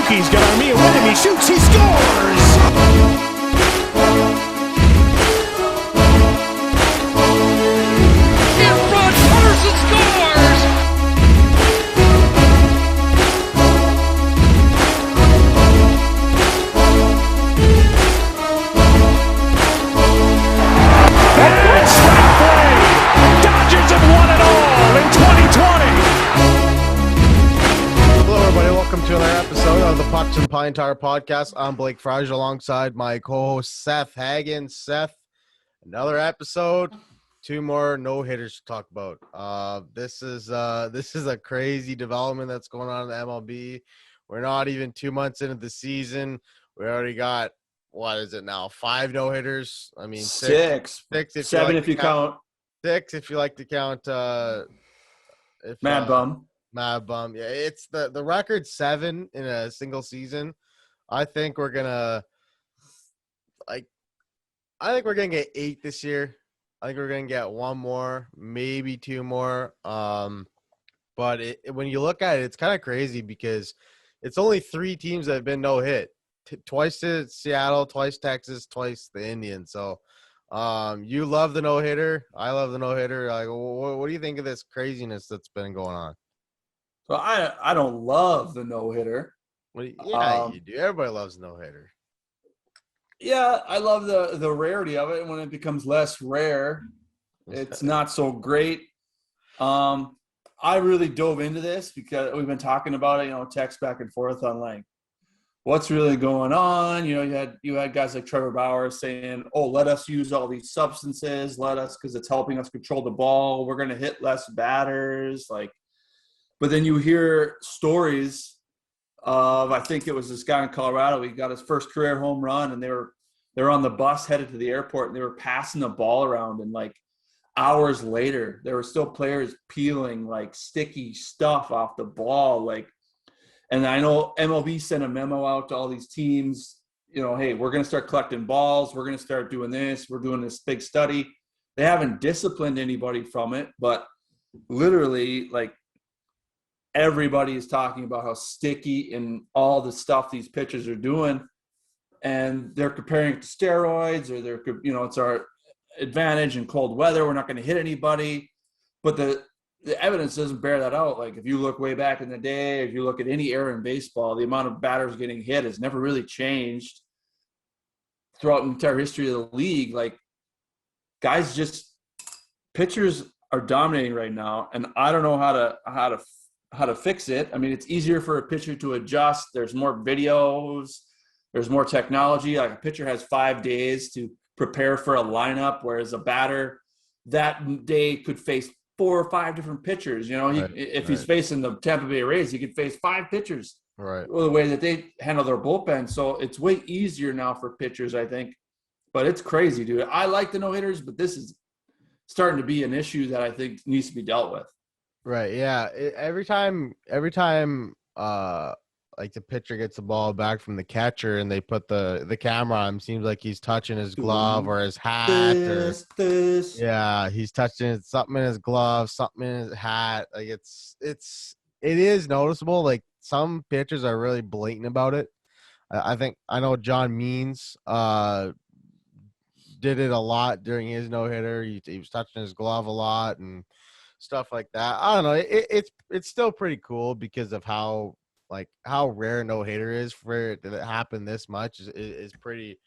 He's got Armia with him. He shoots. He scores. In front, Carson scores! And strike three. Dodgers have won it all in 2020. Hello, everybody. Welcome to another episode of the Pucks and Pinetar podcast. I'm Blake Friars alongside my co-host Seth Hagen. Seth, another episode. Two more no-hitters to talk about. This is a crazy development that's going on in the MLB. We're not even 2 months into the season. We already got, what is it now, 5 no-hitters? I mean, six if seven like if you count 6 if you like to count Mad Bum. Mad Bum. Yeah, it's the record 7 in a single season. I think we're gonna get 8 this year. I think we're gonna get 1 more, maybe 2 more. But when you look at it, it's kind of crazy because it's only 3 teams that have been no hit. Twice to Seattle, twice Texas, twice the Indians. So you love the no hitter. I love the no hitter. Like, what do you think of this craziness that's been going on? So I don't love the no hitter. Yeah, you do. Everybody loves no hitter. Yeah, I love the rarity of it. When it becomes less rare, it's not so great. I really dove into this because we've been talking about it, text back and forth on like what's really going on. You had guys like Trevor Bauer saying, "Oh, let us use all these substances, because it's helping us control the ball. We're going to hit less batters." But then you hear stories of, I think it was this guy in Colorado. He got his first career home run, and they were on the bus headed to the airport, and they were passing the ball around, and like hours later, there were still players peeling like sticky stuff off the ball. And I know MLB sent a memo out to all these teams, hey, we're going to start collecting balls. We're going to start doing this. We're doing this big study. They haven't disciplined anybody from it, but literally, everybody is talking about how sticky and all the stuff these pitchers are doing, and they're comparing it to steroids, or it's our advantage in cold weather. We're not going to hit anybody, but the evidence doesn't bear that out. Like if you look way back in the day, if you look at any era in baseball, the amount of batters getting hit has never really changed throughout the entire history of the league. Pitchers are dominating right now, and I don't know how to fix it. I mean, it's easier for a pitcher to adjust. There's more videos. There's more technology. Like a pitcher has 5 days to prepare for a lineup, whereas a batter that day could face 4 or 5 different pitchers. If he's facing the Tampa Bay Rays, he could face 5 pitchers. Right. Well, the way that they handle their bullpen. So it's way easier now for pitchers, I think. But it's crazy, dude. I like the no-hitters, but this is starting to be an issue that I think needs to be dealt with. Right. Yeah. Every time, the pitcher gets the ball back from the catcher and they put the camera on him, seems like he's touching his glove or his hat. Yeah, he's touching something in his glove, something in his hat. Like it is noticeable. Like some pitchers are really blatant about it. I know John Means did it a lot during his no-hitter. He was touching his glove a lot and stuff like that. I don't know. It's still pretty cool because of how rare no-hitter is. For it to happen this much is pretty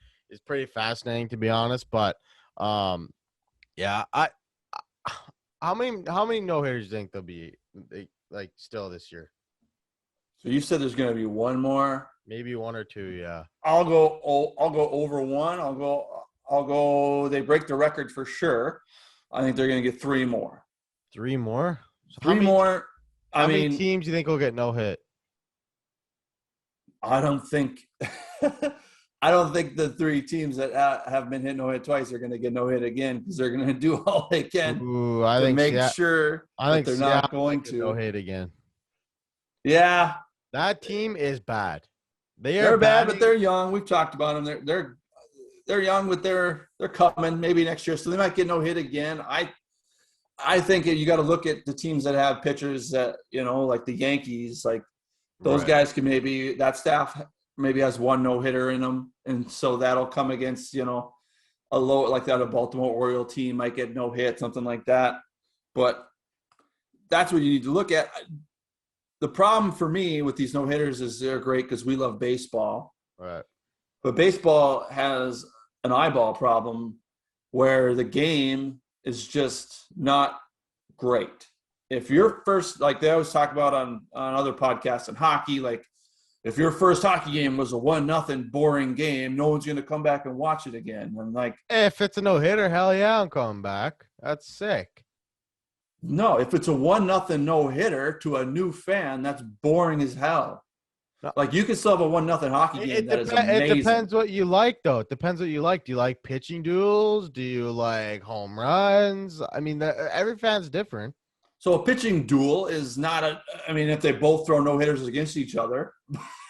fascinating, to be honest. But yeah, how many no-hitters do you think there'll be still this year? So you said there's going to be 1 more, maybe 1 or 2. Yeah, I'll go over 1. I'll go. They break the record for sure. I think they're going to get 3 more. 3 more? So 3 more. How many teams do you think will get no hit? I don't think the 3 teams that have been hit no hit twice are going to get no hit again, because they're going to do all they can to make sure that they're not going to no hit again. Yeah, that team is bad. They're bad, but they're young. We've talked about them. They're young, but they're coming maybe next year, so they might get no hit again. I think you got to look at the teams that have pitchers that, like the Yankees, Those Right. guys can maybe – that staff maybe has one no-hitter in them, and so that'll come against, you know, a low – like that a Baltimore Oriole team might get no hit, something like that. But that's what you need to look at. The problem for me with these no-hitters is they're great because we love baseball. Right. But baseball has an eyeball problem where the game is just not great. If your first, like they always talk about on other podcasts in hockey, like if your first hockey game was a 1-0 boring game, no one's going to come back and watch it again. And like, If it's a no-hitter, hell yeah, I'm coming back. That's sick. no, if it's a 1-0 no-hitter to a new fan, that's boring as hell. No. Like you can still have a 1-0 hockey game that is amazing. It depends what you like, though. It depends what you like. Do you like pitching duels? Do you like home runs? I mean, every fan's different. So a pitching duel is not I mean, if they both throw no-hitters against each other,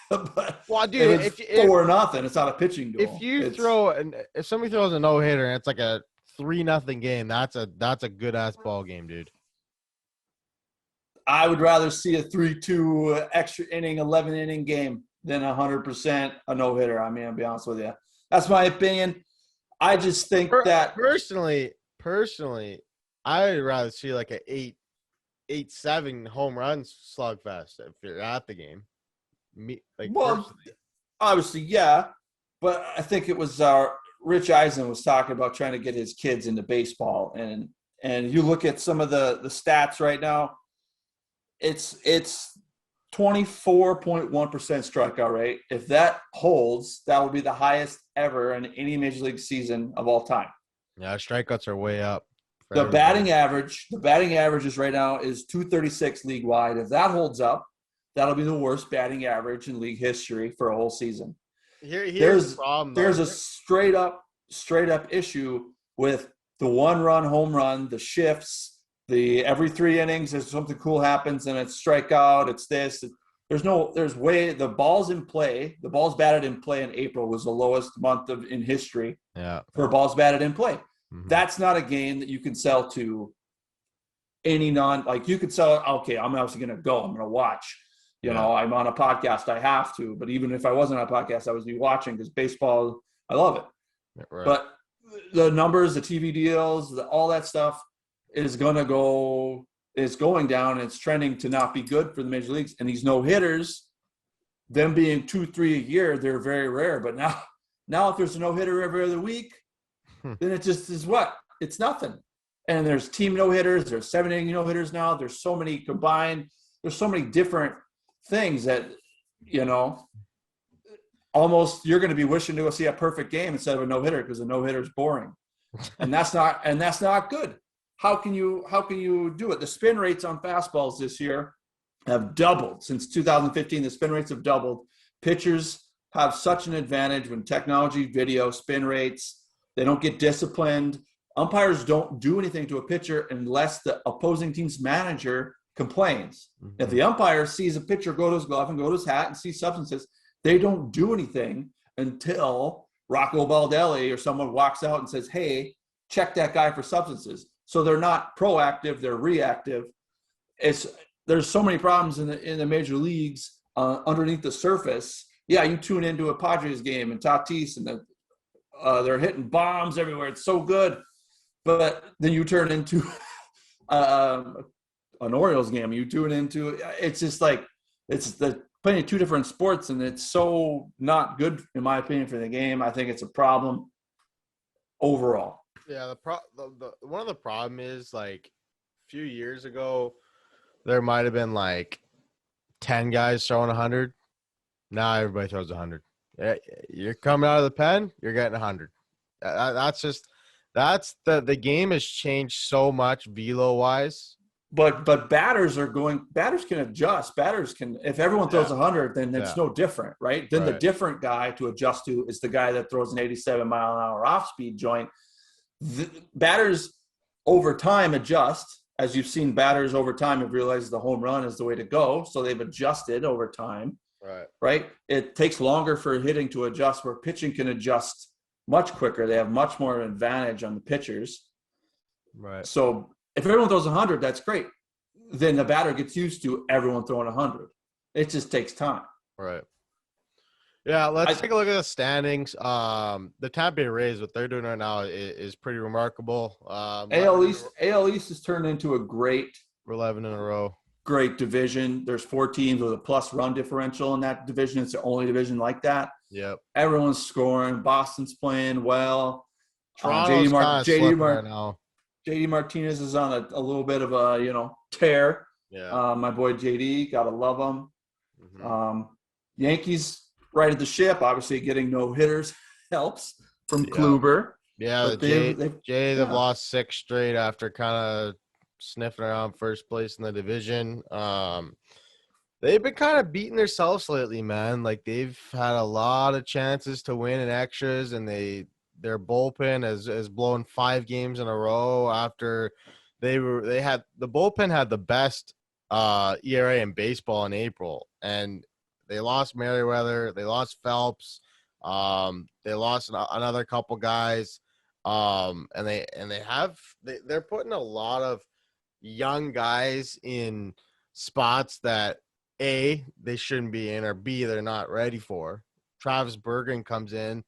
but Well, dude, if it's 4-0, it's not a pitching duel. If somebody throws a no-hitter and it's like a 3-0 game, that's a good-ass ball game, dude. I would rather see a 3-2 extra inning, 11-inning game than 100% a no-hitter. I mean, I'll be honest with you. That's my opinion. I just think that personally, I'd rather see like a 8-7 home run slugfest if you're at the game. Obviously, yeah, but I think it was Rich Eisen was talking about trying to get his kids into baseball, and you look at some of the stats right now. It's 24.1% strikeout rate. If that holds, that will be the highest ever in any major league season of all time. Yeah, strikeouts are way up. The batting average is right now is 236 league wide. If that holds up, that'll be the worst batting average in league history for a whole season. Here's the problem. There's a straight up issue with the 1-run home run, the shifts. Every 3 innings, there's something cool happens and it's strikeout. It's this. The balls batted in play in April was the lowest month in history. Yeah. For balls batted in play. Mm-hmm. That's not a game that you can sell to any you could sell. Okay, I'm obviously going to go. I'm going to watch. You know, I'm on a podcast. I have to. But even if I wasn't on a podcast, I would be watching because baseball, I love it. Yeah, right. But the numbers, the TV deals, all that stuff is going down. And it's trending to not be good for the major leagues. And these no-hitters, them being 2-3 a year, they're very rare. But now if there's a no-hitter every other week, then it just is what? It's nothing. And there's team no-hitters. There's 7-inning no-hitters now. There's so many combined. There's so many different things that, you know, almost you're going to be wishing to go see a perfect game instead of a no-hitter because a no-hitter is boring. And that's not good. How can you do it? The spin rates on fastballs this year have doubled since 2015. The spin rates have doubled. Pitchers have such an advantage when technology, video, spin rates, they don't get disciplined. Umpires don't do anything to a pitcher unless the opposing team's manager complains. Mm-hmm. If the umpire sees a pitcher go to his glove and go to his hat and see substances, they don't do anything until Rocco Baldelli or someone walks out and says, hey, check that guy for substances. So they're not proactive, they're reactive. There's so many problems in the major leagues underneath the surface. Yeah, you tune into a Padres game and Tatis and they're hitting bombs everywhere. It's so good. But then you turn into an Orioles game. You tune into it's just like it's playing 2 different sports, and it's so not good in my opinion for the game. I think it's a problem overall. Yeah, one of the problem is like a few years ago, there might have been like 10 guys throwing 100. Now everybody throws 100. You're coming out of the pen, you're getting 100. That's the game has changed so much velo wise. But batters can adjust. Batters can, if everyone throws 100, then it's no different, right? Then the different guy to adjust to is the guy that throws an 87-mile-an-hour off-speed joint. The batters over time adjust. As you've seen, batters over time have realized the home run is the way to go, so they've adjusted over time. Right? It takes longer for hitting to adjust, where pitching can adjust much quicker. They have much more advantage on the pitchers. Right. So if everyone throws 100, that's great. Then the batter gets used to everyone throwing 100. It just takes time. Right. Yeah, let's take a look at the standings. The Tampa Bay Rays, what they're doing right now is pretty remarkable. AL East has turned into a great 11 in a row. Great division. There's 4 teams with a plus run differential in that division. It's the only division like that. Yep. Everyone's scoring. Boston's playing well. Toronto's kind of slipping right now. JD Martinez is on a little bit of a tear. Yeah. My boy JD, gotta love him. Mm-hmm. Yankees right at the ship. Obviously, getting no hitters helps from Kluber. Yeah, they've lost 6 straight after kind of sniffing around first place in the division. They've been kind of beating themselves lately, man. Like, they've had a lot of chances to win in extras, and their bullpen has blown 5 games in a row after the bullpen had the best ERA in baseball in April, and they lost Merriweather, they lost Phelps, they lost another couple guys, and they're putting a lot of young guys in spots that A, they shouldn't be in, or B, they're not ready for. Travis Bergen comes in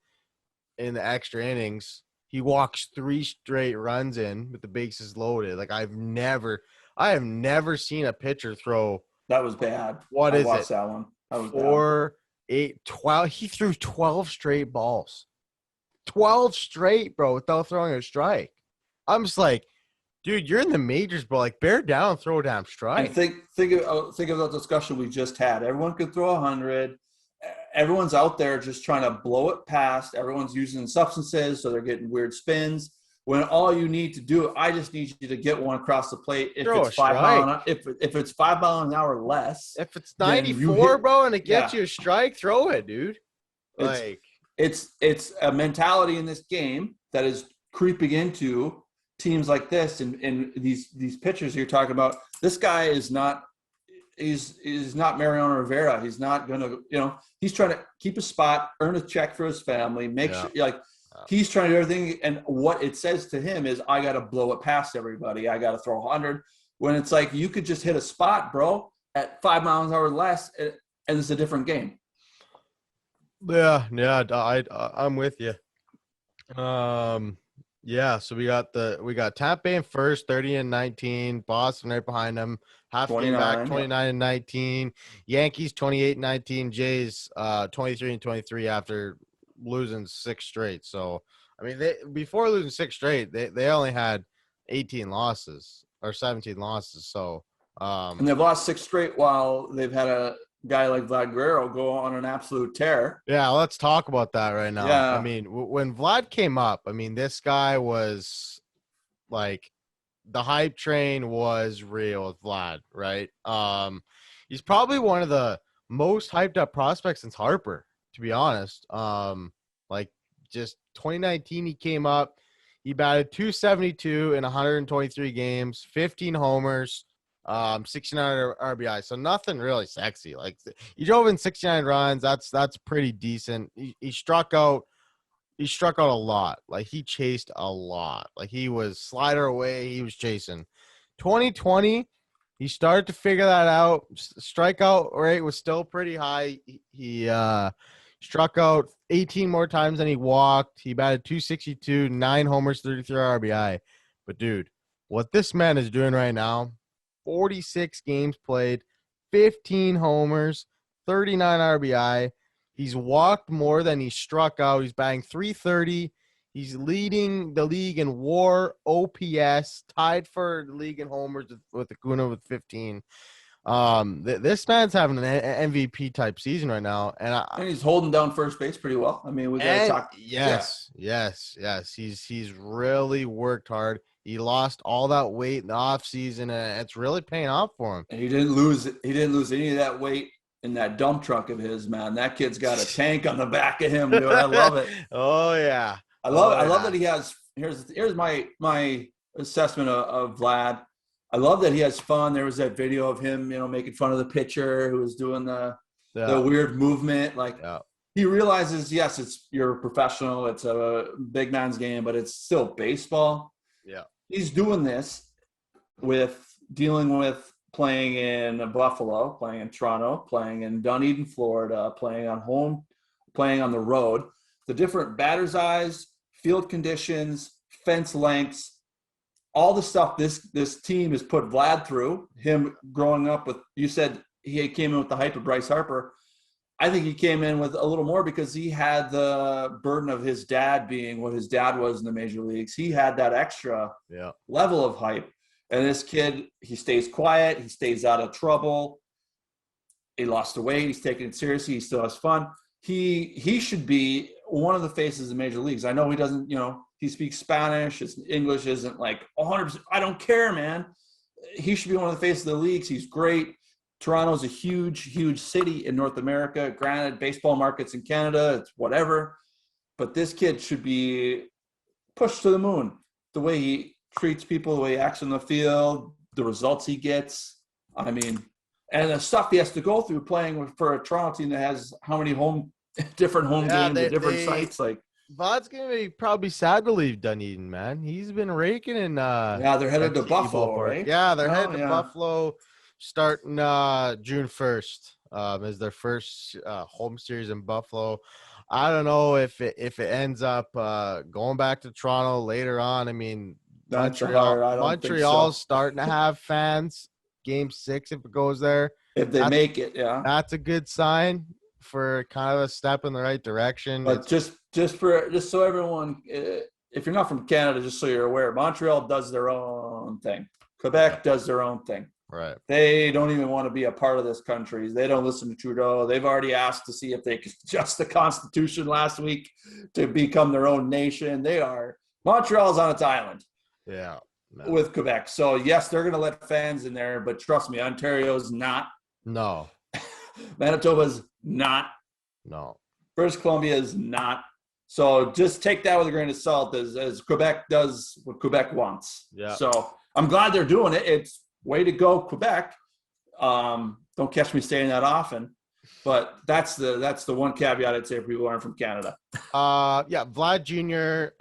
the extra innings. He walks 3 straight runs in with the bases loaded. Like, I have never seen a pitcher throw. That was bad. What is it? That one. That was 4, 8, 12. He threw 12 straight balls. 12 straight, bro, without throwing a strike. I'm just like, dude, you're in the majors, bro. Like, bear down, throw a damn strike. And think of that discussion we just had. Everyone could throw 100. Everyone's out there just trying to blow it past. Everyone's using substances, so they're getting weird spins. When all you need to do, I just need you to get one across the plate. If it's 5 miles, if it's 5 miles an hour less, if it's 94, bro, and it gets you a strike, throw it, dude. It's a mentality in this game that is creeping into teams like this, and these pitchers you're talking about. This guy is not. He's not Mariano Rivera. He's not gonna. He's trying to keep a spot, earn a check for his family, make sure he's trying to do everything. And what it says to him is, I got to blow it past everybody. I got to throw 100. When it's like, you could just hit a spot, bro, at 5 miles an hour less, and it's a different game. Yeah, I'm with you. Yeah, so we got Tampa Bay in first, 30-19. Boston right behind them, half game back, 29-19. Yankees 28-19. Jays 23-23 after losing 6 straight. So I mean, before losing 6 straight, they only had 18 losses or 17 losses. So and they've lost 6 straight while they've had a guy like Vladdy Guerrero go on an absolute tear. Yeah, let's talk about that right now. Yeah. I mean, when Vlad came up, I mean, this guy was like, the hype train was real with Vlad, right? He's probably one of the most hyped up prospects since Harper, to be honest. Like, just 2019, he came up, he batted .272 in 123 games, 15 homers, 69 RBI, so nothing really sexy. Like, he drove in 69 runs. That's pretty decent. He struck out a lot. Like, he chased a lot. Like, he was slider away, he was chasing. 2020, he started to figure that out. Strikeout rate was still pretty high. He struck out 18 more times than he walked. He batted .262, 9 homers, 33 RBI. But dude, what this man is doing right now, 46 games played, 15 homers, 39 RBI. He's walked more than he struck out. He's batting .330. He's leading the league in WAR, OPS, tied for the league in homers with Acuna with 15. This man's having an MVP type season right now, and he's holding down first base pretty well. I mean, we got to talk. Yes. He's really worked hard. He lost all that weight in the offseason, and it's really paying off for him. And he didn't lose any of that weight in that dump truck of his, man. That kid's got a tank on the back of him, dude. I love it. Oh yeah. I love that he has. Here's my assessment of Vlad. I love that he has fun. There was that video of him, making fun of the pitcher who was doing the weird movement. Like, he realizes, yes, you're a professional. It's a big man's game, but it's still baseball. Yeah. He's doing this with dealing with playing in Buffalo, playing in Toronto, playing in Dunedin, Florida, playing on home, playing on the road. The different batter's eyes, field conditions, fence lengths, all the stuff this team has put Vlad through. Him growing up with, you said he came in with the hype of Bryce Harper. I think he came in with a little more because he had the burden of his dad being what his dad was in the major leagues. He had that extra level of hype. And this kid, he stays quiet. He stays out of trouble. He lost the weight. He's taking it seriously. He still has fun. He should be one of the faces of major leagues. I know he doesn't, he speaks Spanish. His English isn't like 100%. I don't care, man. He should be one of the faces of the leagues. He's great. Toronto's a huge, huge city in North America. Granted, baseball markets in Canada, it's whatever. But this kid should be pushed to the moon. The way he treats people, the way he acts on the field, the results he gets. I mean, and the stuff he has to go through playing for a Toronto team that has how many different home games at different sites. Like, Vlad's gonna be probably sad to leave Dunedin, man. He's been raking in. They're headed to Buffalo, right? Yeah, they're headed to Buffalo, starting June 1st. Is their first home series in Buffalo. I don't know if it ends up going back to Toronto later on. I mean, Montreal's starting to have fans. Game 6, if it goes there, if they make it, that's a good sign for kind of a step in the right direction. But just so everyone, if you're not from Canada, just so you're aware, Montreal does their own thing. Quebec does their own thing. Right. They don't even want to be a part of this country. They don't listen to Trudeau. They've already asked to see if they could adjust the Constitution last week to become their own nation. Montreal's on its island. Yeah. With Quebec. So, yes, they're going to let fans in there, but trust me, Ontario's not. No. Manitoba's not. No. British Columbia is not. So just take that with a grain of salt as Quebec does what Quebec wants. Yeah. So I'm glad they're doing it. It's way to go, Quebec. Don't catch me saying that often, but that's the one caveat I'd say for people who aren't from Canada. Vlad Jr.,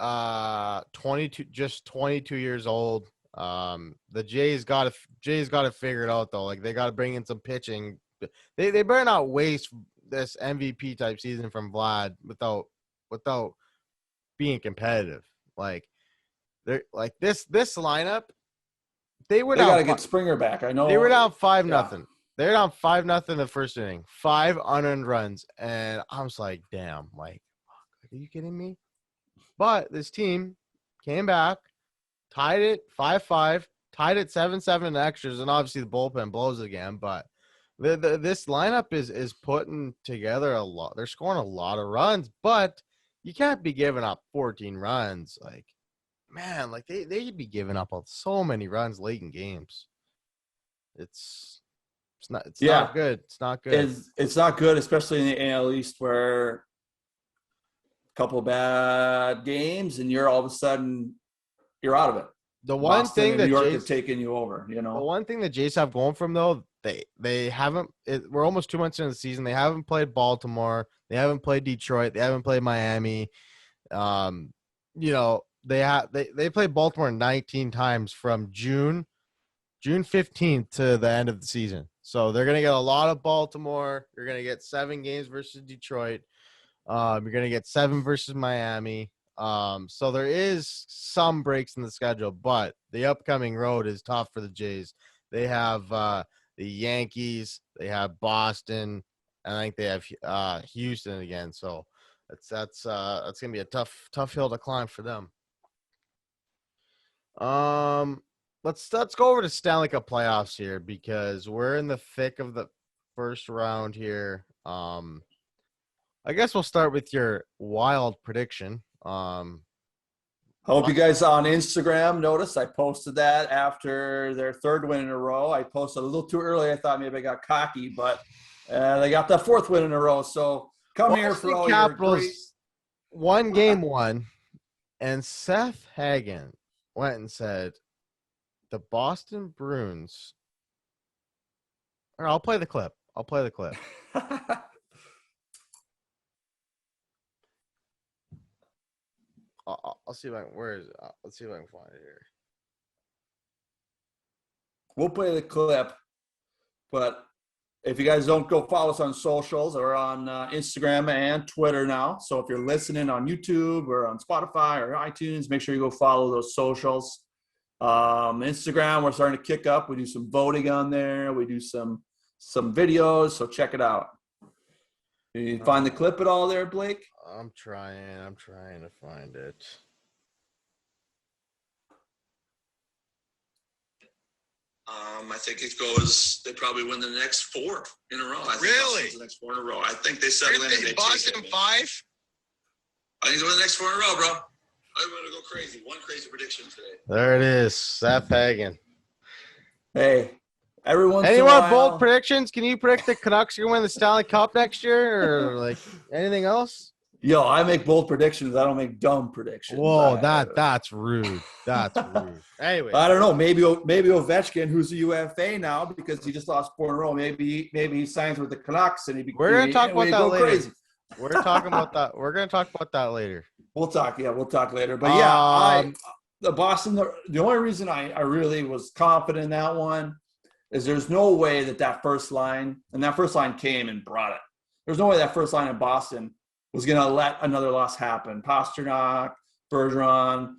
22 years old. The Jays got to figure it out though. Like, they got to bring in some pitching. They better not waste this MVP type season from Vlad without being competitive. Like, they're like this lineup. They got to get Springer back. I know they were down 5-0. They're down 5-0 the first inning, 5 unearned runs, and I'm just like, damn, like, are you kidding me? But this team came back, tied it 5-5, tied it 7-7 in extras, and obviously the bullpen blows again. But this lineup is putting together a lot. They're scoring a lot of runs, but you can't be giving up 14 runs. Like, man, like they'd be giving up so many runs late in games. It's not good. It's not good. It's not good, especially in the AL East where a couple of bad games and you're all of a sudden you're out of it. The one Boston thing and that New York Jays have taken you over, The one thing the Jays have going for them though, they haven't. We're almost 2 months into the season. They haven't played Baltimore. They haven't played Detroit. They haven't played Miami. They played Baltimore 19 times from June 15th to the end of the season. So they're gonna get a lot of Baltimore. You're gonna get 7 games versus Detroit. You're gonna get 7 versus Miami. So there is some breaks in the schedule, but the upcoming road is tough for the Jays. They have the Yankees, they have Boston, and I think they have Houston again. So that's gonna be a tough hill to climb for them. Let's go over to Stanley Cup playoffs here because we're in the thick of the first round here. I guess we'll start with your wild prediction. I hope you guys on Instagram noticed I posted that after their 3rd win in a row. I posted a little too early. I thought maybe I got cocky, but they got that 4th win in a row. So come here for all Capitals, your great... one game won, and Seth Hagen went and said the Boston Bruins. All right, I'll play the clip. I'll see if I can. Where is it? Let's see if I can find it here. We'll play the clip. But if you guys don't, go follow us on socials or on Instagram and Twitter now. So if you're listening on YouTube or on Spotify or iTunes, make sure you go follow those socials. Instagram, we're starting to kick up. We do some voting on there. We do some videos. So check it out. You find the clip at all there, Blake? I'm trying to find it. I think it goes. They probably win the next 4 in a row. I think Really? the next 4 in a row. I think they settle in. And they Boston 5? I think they win the next 4 in a row, bro. I'm gonna go crazy. One crazy prediction today. There it is. Seth Hagen. Hey, everyone's Any more bold predictions? Can you predict the Canucks are gonna win the Stanley Cup next year, or like anything else? Yo, I make bold predictions. I don't make dumb predictions. Whoa, that's rude. That's rude. Anyway, I don't know. Maybe Ovechkin, who's a UFA now because he just lost 4 in a row. Maybe he signs with the Canucks and we're gonna talk about that later. Crazy. We're talking about that. We're gonna talk about that later. We'll talk later. But yeah, the Boston. The only reason I really was confident in that one is there's no way that first line came and brought it. There's no way that first line in Boston was going to let another loss happen. Pasternak, Bergeron,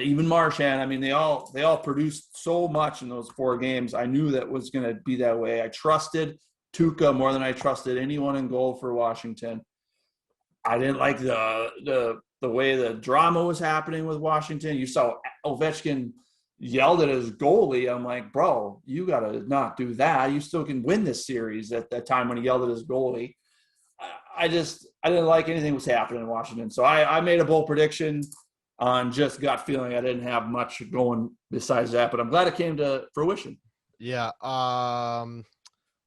even Marchand. I mean, they all produced so much in those 4 games. I knew that was going to be that way. I trusted Tuukka more than I trusted anyone in goal for Washington. I didn't like the way the drama was happening with Washington. You saw Ovechkin yelled at his goalie. I'm like, bro, you got to not do that. You still can win this series at that time when he yelled at his goalie. I didn't like anything was happening in Washington. So I made a bold prediction on just gut feeling. I didn't have much going besides that, but I'm glad it came to fruition. Yeah.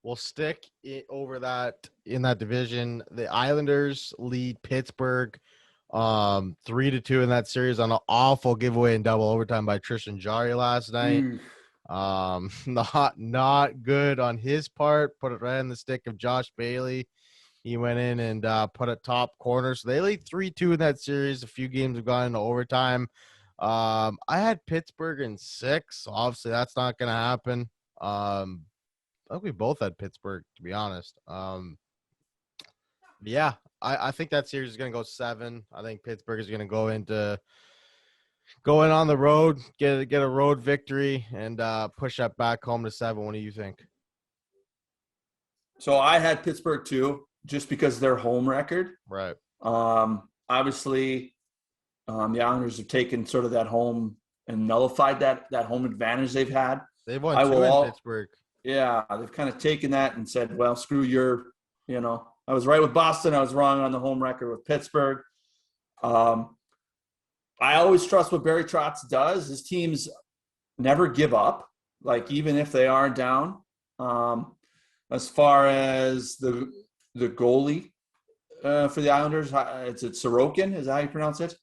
We'll stick over that in that division. The Islanders lead Pittsburgh 3-2 in that series on an awful giveaway in double overtime by Tristan Jarry last night. Not good on his part. Put it right in the stick of Josh Bailey. He went in and put it top corner. So they lead 3-2 in that series. A few games have gone into overtime. I had Pittsburgh in 6. So obviously, that's not going to happen. I think we both had Pittsburgh, to be honest. Yeah, I think that series is going to go 7. I think Pittsburgh is going to go in on the road, get a road victory, and push that back home to 7. What do you think? So I had Pittsburgh too, just because of their home record. Right. Obviously, the Islanders have taken sort of that home and nullified that home advantage they've had. They've won 2 in Pittsburgh. Yeah, they've kind of taken that and said, well, screw your, I was right with Boston. I was wrong on the home record with Pittsburgh. I always trust what Barry Trotz does. His teams never give up, like even if they are down. As far as the goalie for the Islanders, is it Sorokin? Is that how you pronounce it?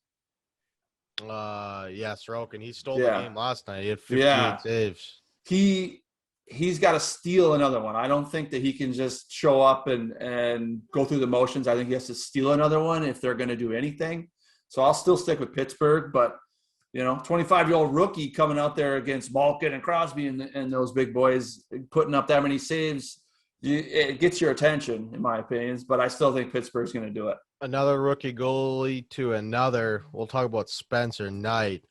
Yeah, Sorokin. He stole the game last night. He had 58 saves. He's got to steal another one. I don't think that he can just show up and go through the motions. I think he has to steal another one if they're going to do anything. So I'll still stick with Pittsburgh, but 25-year-old rookie coming out there against Malkin and Crosby and those big boys putting up that many saves, it gets your attention, in my opinion. But I still think Pittsburgh's going to do it. Another rookie goalie to another. We'll talk about Spencer Knight.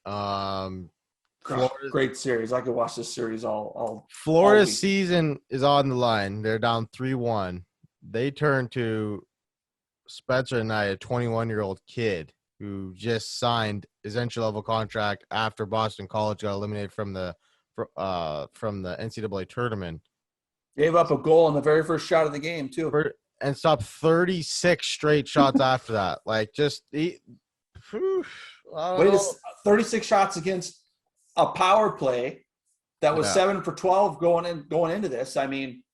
Great series. I could watch this series all Florida's all season is on the line. They're down 3-1. They turn to Spencer Knight, a 21-year-old kid who just signed his entry-level contract after Boston College got eliminated from the NCAA tournament. Gave up a goal on the very first shot of the game, too. And stopped 36 straight shots after that. Like, just – 36 shots against a power play that was 7 for 12 going into this. I mean,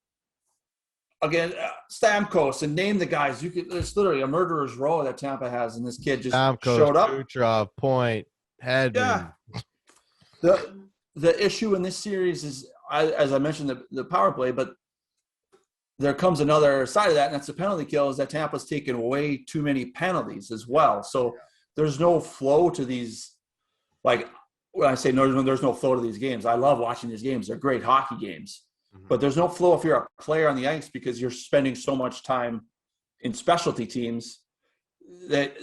again, Stamkos, and name the guys. There's literally a murderer's row that Tampa has, and this kid just showed up. Kucherov, Point, Hedman. Yeah. The issue in this series is, as I mentioned, the power play, but there comes another side of that, and that's the penalty kill, is that Tampa's taken way too many penalties as well. So there's no flow to these. Like, when I say there's no flow to these games, I love watching these games. They're great hockey games. but there's no flow if you're a player on the ice because you're spending so much time in specialty teams that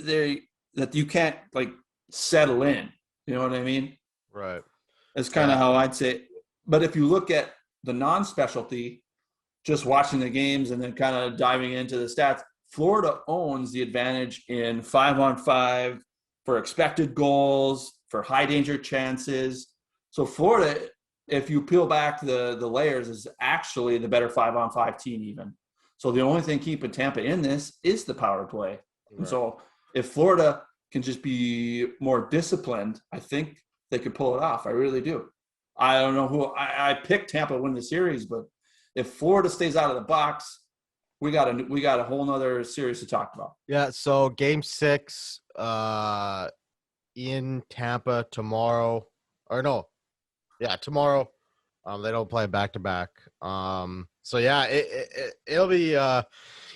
you can't like settle in. You know what I mean? Right. That's kind of how I'd say. But if you look at the non-specialty, just watching the games and then kind of diving into the stats, Florida owns the advantage in 5-on-5 for expected goals, for high danger chances. So Florida, if you peel back the layers, is actually the better 5-on-5 team even. So the only thing keeping Tampa in this is the power play. Right. And so if Florida can just be more disciplined, I think they could pull it off. I really do. I don't know who I picked Tampa to win the series, but if Florida stays out of the box, we got a whole nother series to talk about. Yeah. So Game 6 in Tampa tomorrow, or no, yeah, tomorrow. They don't play back to back. So yeah, it'll be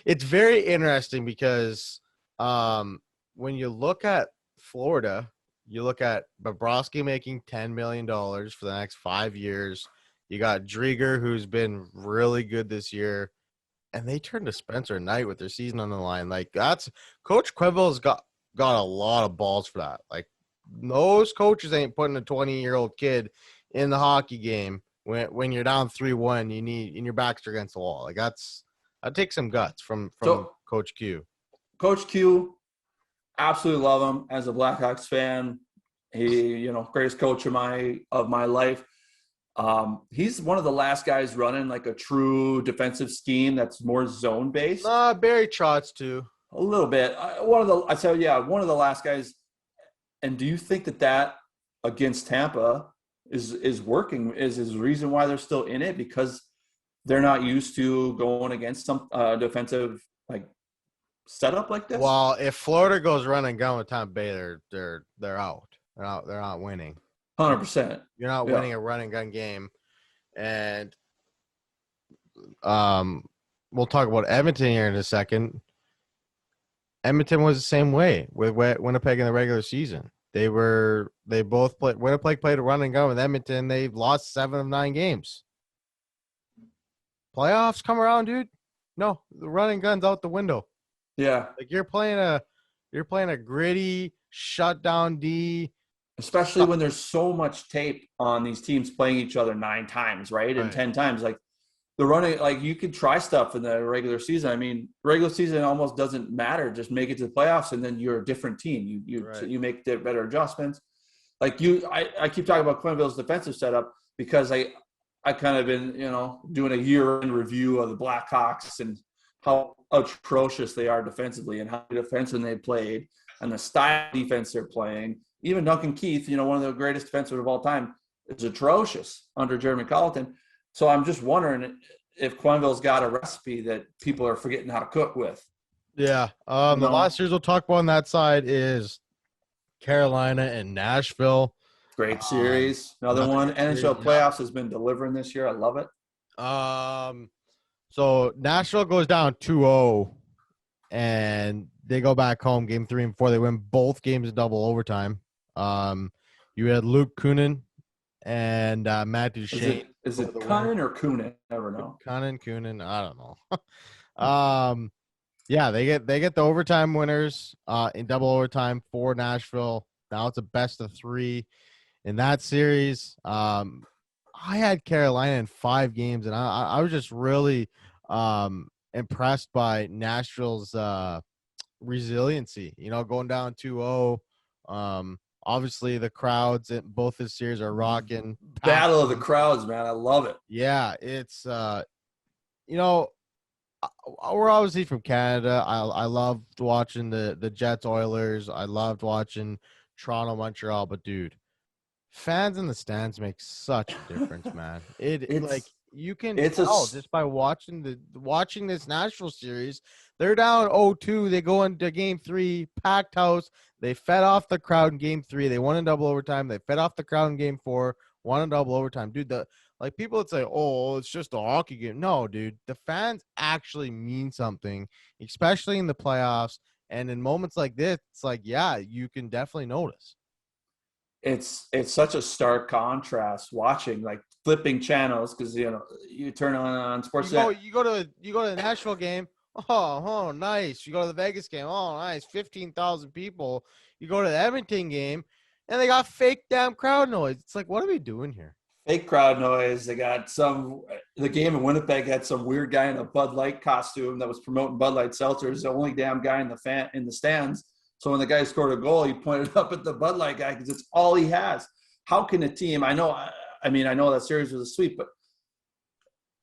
it's very interesting because when you look at Florida, you look at Bobrovsky making $10 million for the next 5 years. You got Drieger, who's been really good this year, and they turned to Spencer Knight with their season on the line. Like that's Coach Quenneville's got a lot of balls for that. Like those coaches ain't putting a 20-year-old kid in the hockey game when you're down 3-1. And your backs are against the wall. Like that takes some guts from Coach Q. Coach Q, absolutely love him as a Blackhawks fan. He, greatest coach of my life. He's one of the last guys running like a true defensive scheme that's more zone based. Barry Trotz too. A little bit. One of the last guys. And do you think that against Tampa is working? Is the reason why they're still in it because they're not used to going against some defensive like setup like this? Well, if Florida goes run and gun with Tampa Bay, they're out. They're not winning. 100%. You're not winning a run and gun game, and we'll talk about Edmonton here in a second. Edmonton was the same way with Winnipeg in the regular season. They both played. Winnipeg played a run and gun with Edmonton. They lost 7 of 9 games. Playoffs come around, dude. No, the run and gun's out the window. Yeah, like you're playing a gritty shutdown D. Especially when there's so much tape on these teams playing each other 9 times, right? And 10 times. Like the running, like you could try stuff in the regular season. I mean, regular season almost doesn't matter. Just make it to the playoffs, and then you're a different team. You make better adjustments. Like I keep talking about Quenneville's defensive setup because I kind of been doing a year-end review of the Blackhawks and how atrocious they are defensively and how defensive they played and the style of defense they're playing. Even Duncan Keith, one of the greatest defensemen of all time, is atrocious under Jeremy Colleton. So I'm just wondering if Quenneville's got a recipe that people are forgetting how to cook with. Yeah. The last series we'll talk about on that side is Carolina and Nashville. Great series. Another one. NHL Playoffs has been delivering this year. I love it. So Nashville goes down 2-0, and they go back home game 3 and 4. They win both games in double overtime. You had Luke Kunin and Matt Duchene. Is it Kunin or Kunin? I never know. Kunin. I don't know. Yeah, they get the overtime winners in double overtime for Nashville. Now it's a best of 3 in that series. I had Carolina in 5 games, and I was just really impressed by Nashville's resiliency. Going down 2-0. Obviously, the crowds in both this series are rocking. Battle of the crowds, man. I love it. Yeah, it's we're obviously from Canada. I loved watching the Jets Oilers. I loved watching Toronto Montreal. But dude, fans in the stands make such a difference, man. It's like you can tell just by watching this Nashville series. They're down 0-2. They go into game 3, packed house. They fed off the crowd in game 3. They won in double overtime. They fed off the crowd in game 4, won in double overtime. Dude, people would say, oh, it's just a hockey game. No, dude, the fans actually mean something, especially in the playoffs. And in moments like this, it's like, yeah, you can definitely notice. it's such a stark contrast watching, like flipping channels, because you turn on Sportsnet. You go to the Nashville game. Oh, nice. You go to the Vegas game. Oh, nice. 15,000 people. You go to the Edmonton game, and they got fake damn crowd noise. It's like, what are we doing here? Fake crowd noise. They got the game in Winnipeg had some weird guy in a Bud Light costume that was promoting Bud Light seltzers. The only damn guy in the stands. So when the guy scored a goal, he pointed up at the Bud Light guy because it's all he has. How can a team? I know that series was a sweep, but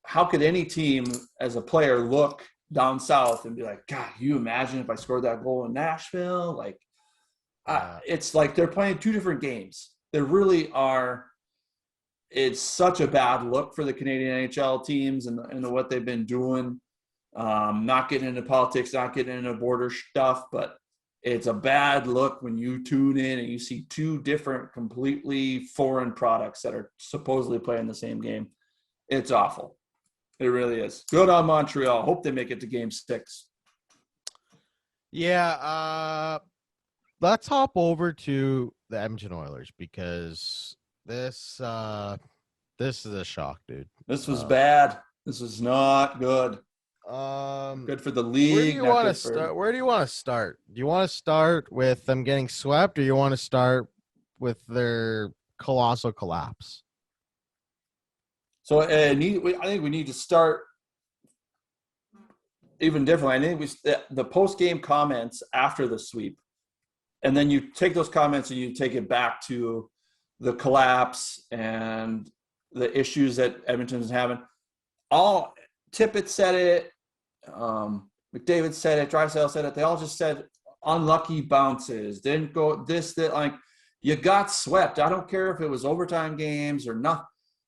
how could any team as a player look down south and be like, God, you imagine if I scored that goal in Nashville? Like, it's like they're playing two different games. They really are. It's such a bad look for the Canadian NHL teams and what they've been doing. Not getting into politics, not getting into border stuff, but it's a bad look when you tune in and you see two different, completely foreign products that are supposedly playing the same game. It's awful. It really is. Good on Montreal. Hope they make it to Game 6. Yeah, let's hop over to the Edmonton Oilers because this is a shock, dude. This was bad. This was not good. Good for the league. Where do you want to start? Where do you want to start? Do you want to start with them getting swept, or you want to start with their colossal collapse? So I think we need to start even differently. I think the post-game comments after the sweep, and then you take those comments and you take it back to the collapse and the issues that Edmonton's having. All Tippett said it, McDavid said it, Draisaitl said it. They all just said unlucky bounces, didn't go this, that. Like, you got swept. I don't care if it was overtime games or not.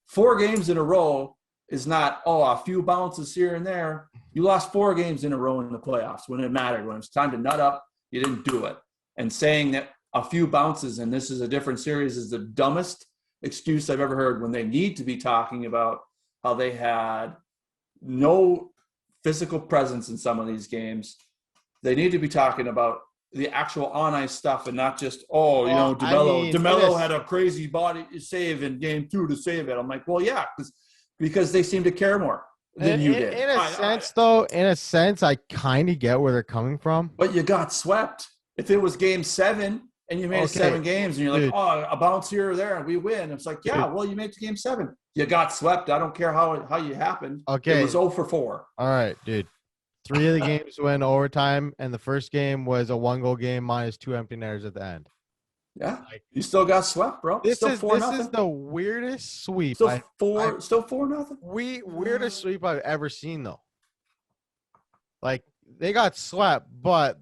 4 games in a row is not, a few bounces here and there. You lost 4 games in a row in the playoffs when it mattered. When it was time to nut up, you didn't do it. And saying that a few bounces and this is a different series is the dumbest excuse I've ever heard, when they need to be talking about how they had no physical presence in some of these games. They need to be talking about the actual on-ice stuff and not just, DeMello had a crazy body save in game 2 to save it. I'm like, well, yeah, because they seem to care more than you did. In a sense, I kind of get where they're coming from. But you got swept. If it was game 7 and you made it 7 games and you're like, a bounce here or there and we win. It's like, well, you made it to game 7. You got swept. I don't care how you happened. Okay. It was 0 for 4. All right, dude. 3 of the games went overtime, and the first game was a 1-goal game minus 2 empty netters at the end. Yeah, you still got swept, bro. This is the weirdest sweep. Still 4-0. Weirdest sweep I've ever seen, though. Like, they got swept, but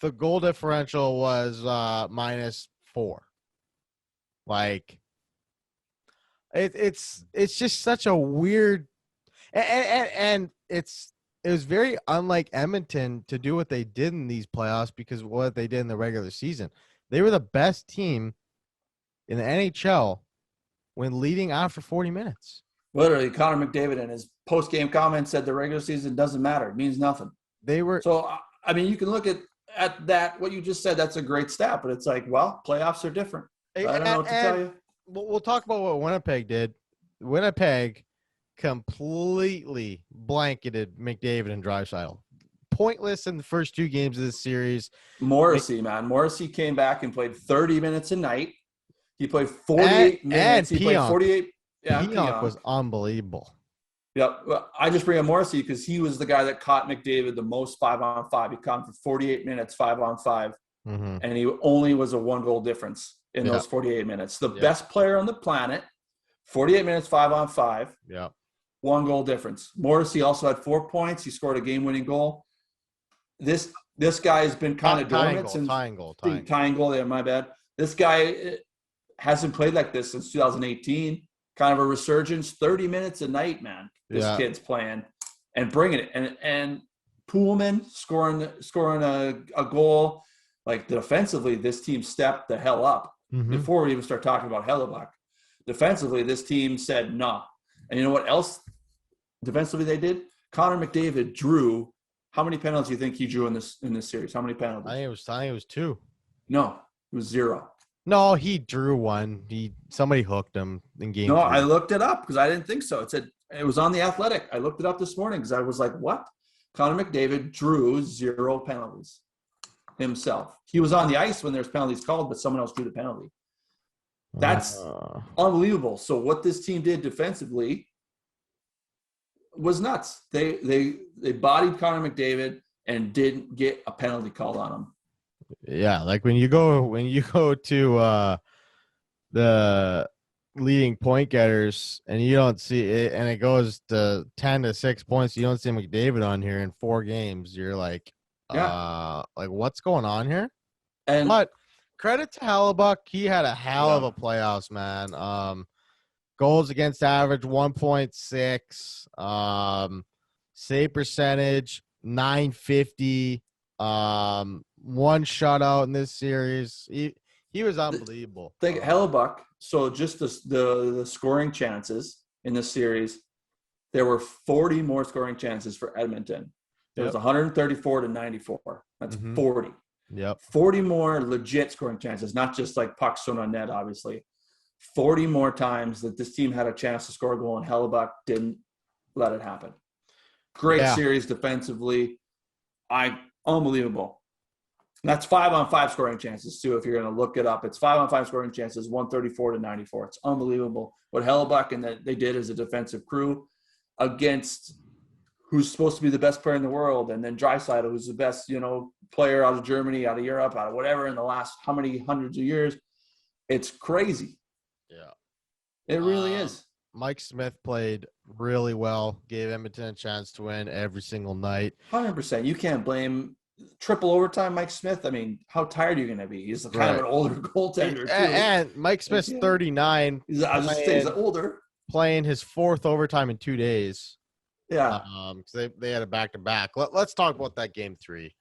the goal differential was -4. Like, it's just such a weird, and it was very unlike Edmonton to do what they did in these playoffs because of what they did in the regular season. They were the best team in the NHL when leading after 40 minutes. Literally, Connor McDavid in his post-game comments said the regular season doesn't matter. It means nothing. They were. So, I mean, you can look at that, what you just said, that's a great stat, but it's like, well, playoffs are different. I don't know what to tell you. We'll talk about what Winnipeg did. Winnipeg completely blanketed McDavid and Draisaitl. Pointless in the first 2 games of this series. Morrissey came back and played 30 minutes a night. He played 48 minutes. He played 48. Yeah, Pionk was unbelievable. Yeah, well, I just bring up Morrissey because he was the guy that caught McDavid the most 5-on-5. He caught him for 48 minutes, 5-on-5, and he only was a 1-goal difference in those 48 minutes. The best player on the planet, 48 minutes, 5-on-5. Yeah. 1-goal difference. Morrissey also had 4 points. He scored a game-winning goal. This guy has been kind of dormant since tying goal. Yeah, my bad. This guy hasn't played like this since 2018. Kind of a resurgence. 30 minutes a night, man. This kid's playing and bringing it. And Poolman scoring a goal. Like, defensively, this team stepped the hell up before we even start talking about Hellebuck. Defensively, this team said no. And you know what else defensively they did? Connor McDavid drew. How many penalties do you think he drew in this series? How many penalties? I think it was 2. No, it was 0. No, he drew one. Somebody hooked him in game No, three. I looked it up because I didn't think so. It was on The Athletic. I looked it up this morning because I was like, what? Connor McDavid drew 0 penalties himself. He was on the ice when there's penalties called, but someone else drew the penalty. That's unbelievable. So what this team did defensively was nuts. They bodied Connor McDavid and didn't get a penalty called on him. Yeah, like when you go to the leading point getters and you don't see it, and it goes to 10-6 points, you don't see McDavid on here in 4 games. You're like, like what's going on here? But credit to Hellebuck, he had a hell of a playoffs, man. Goals against average 1.6, save percentage 950, one shutout in this series. He was unbelievable. Think Hellebuck. So just the scoring chances in this series, there were 40 more scoring chances for Edmonton. It was 134 to 94. That's 40. Yep. 40 more legit scoring chances, not just like pucks thrown on net, obviously. 40 more times that this team had a chance to score a goal, and Hellebuck didn't let it happen. Great series defensively. Unbelievable. And that's 5-on-5 scoring chances, too, if you're going to look it up. It's 5-on-5 scoring chances, 134 to 94. It's unbelievable what Hellebuck and they did as a defensive crew against who's supposed to be the best player in the world, and then Draisaitl, who's the best, player out of Germany, out of Europe, out of whatever in the last how many hundreds of years. It's crazy. Yeah. It really is. Mike Smith played really well, gave Edmonton a chance to win every single night. 100%. You can't blame triple overtime Mike Smith. I mean, how tired are you going to be? He's kind of an older goaltender, too. And Mike Smith's 39. He's older. Playing his 4th overtime in 2 days. Yeah. Because they had a back-to-back. Let's talk about that game 3.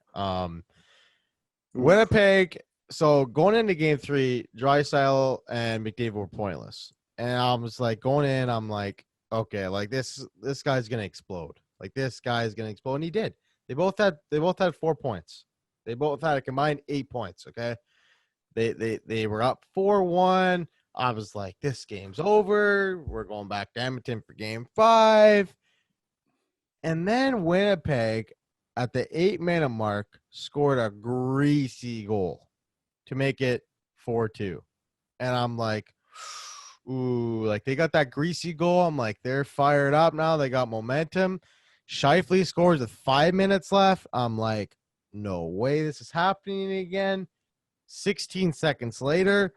Winnipeg. So going into game 3, Draisaitl and McDavid were pointless. And I was like, going in, I'm like, okay, like this guy's gonna explode. Like this guy's gonna explode, and he did. They both had 4 points. They both had a combined 8 points. Okay, they were up 4-1. I was like, this game's over. We're going back to Edmonton for game 5. And then Winnipeg at the 8-minute mark scored a greasy goal to make it 4-2. And I'm like, ooh, like they got that greasy goal. I'm like, they're fired up now. They got momentum. Scheifele scores with 5 minutes left. I'm like, no way this is happening again. 16 seconds later,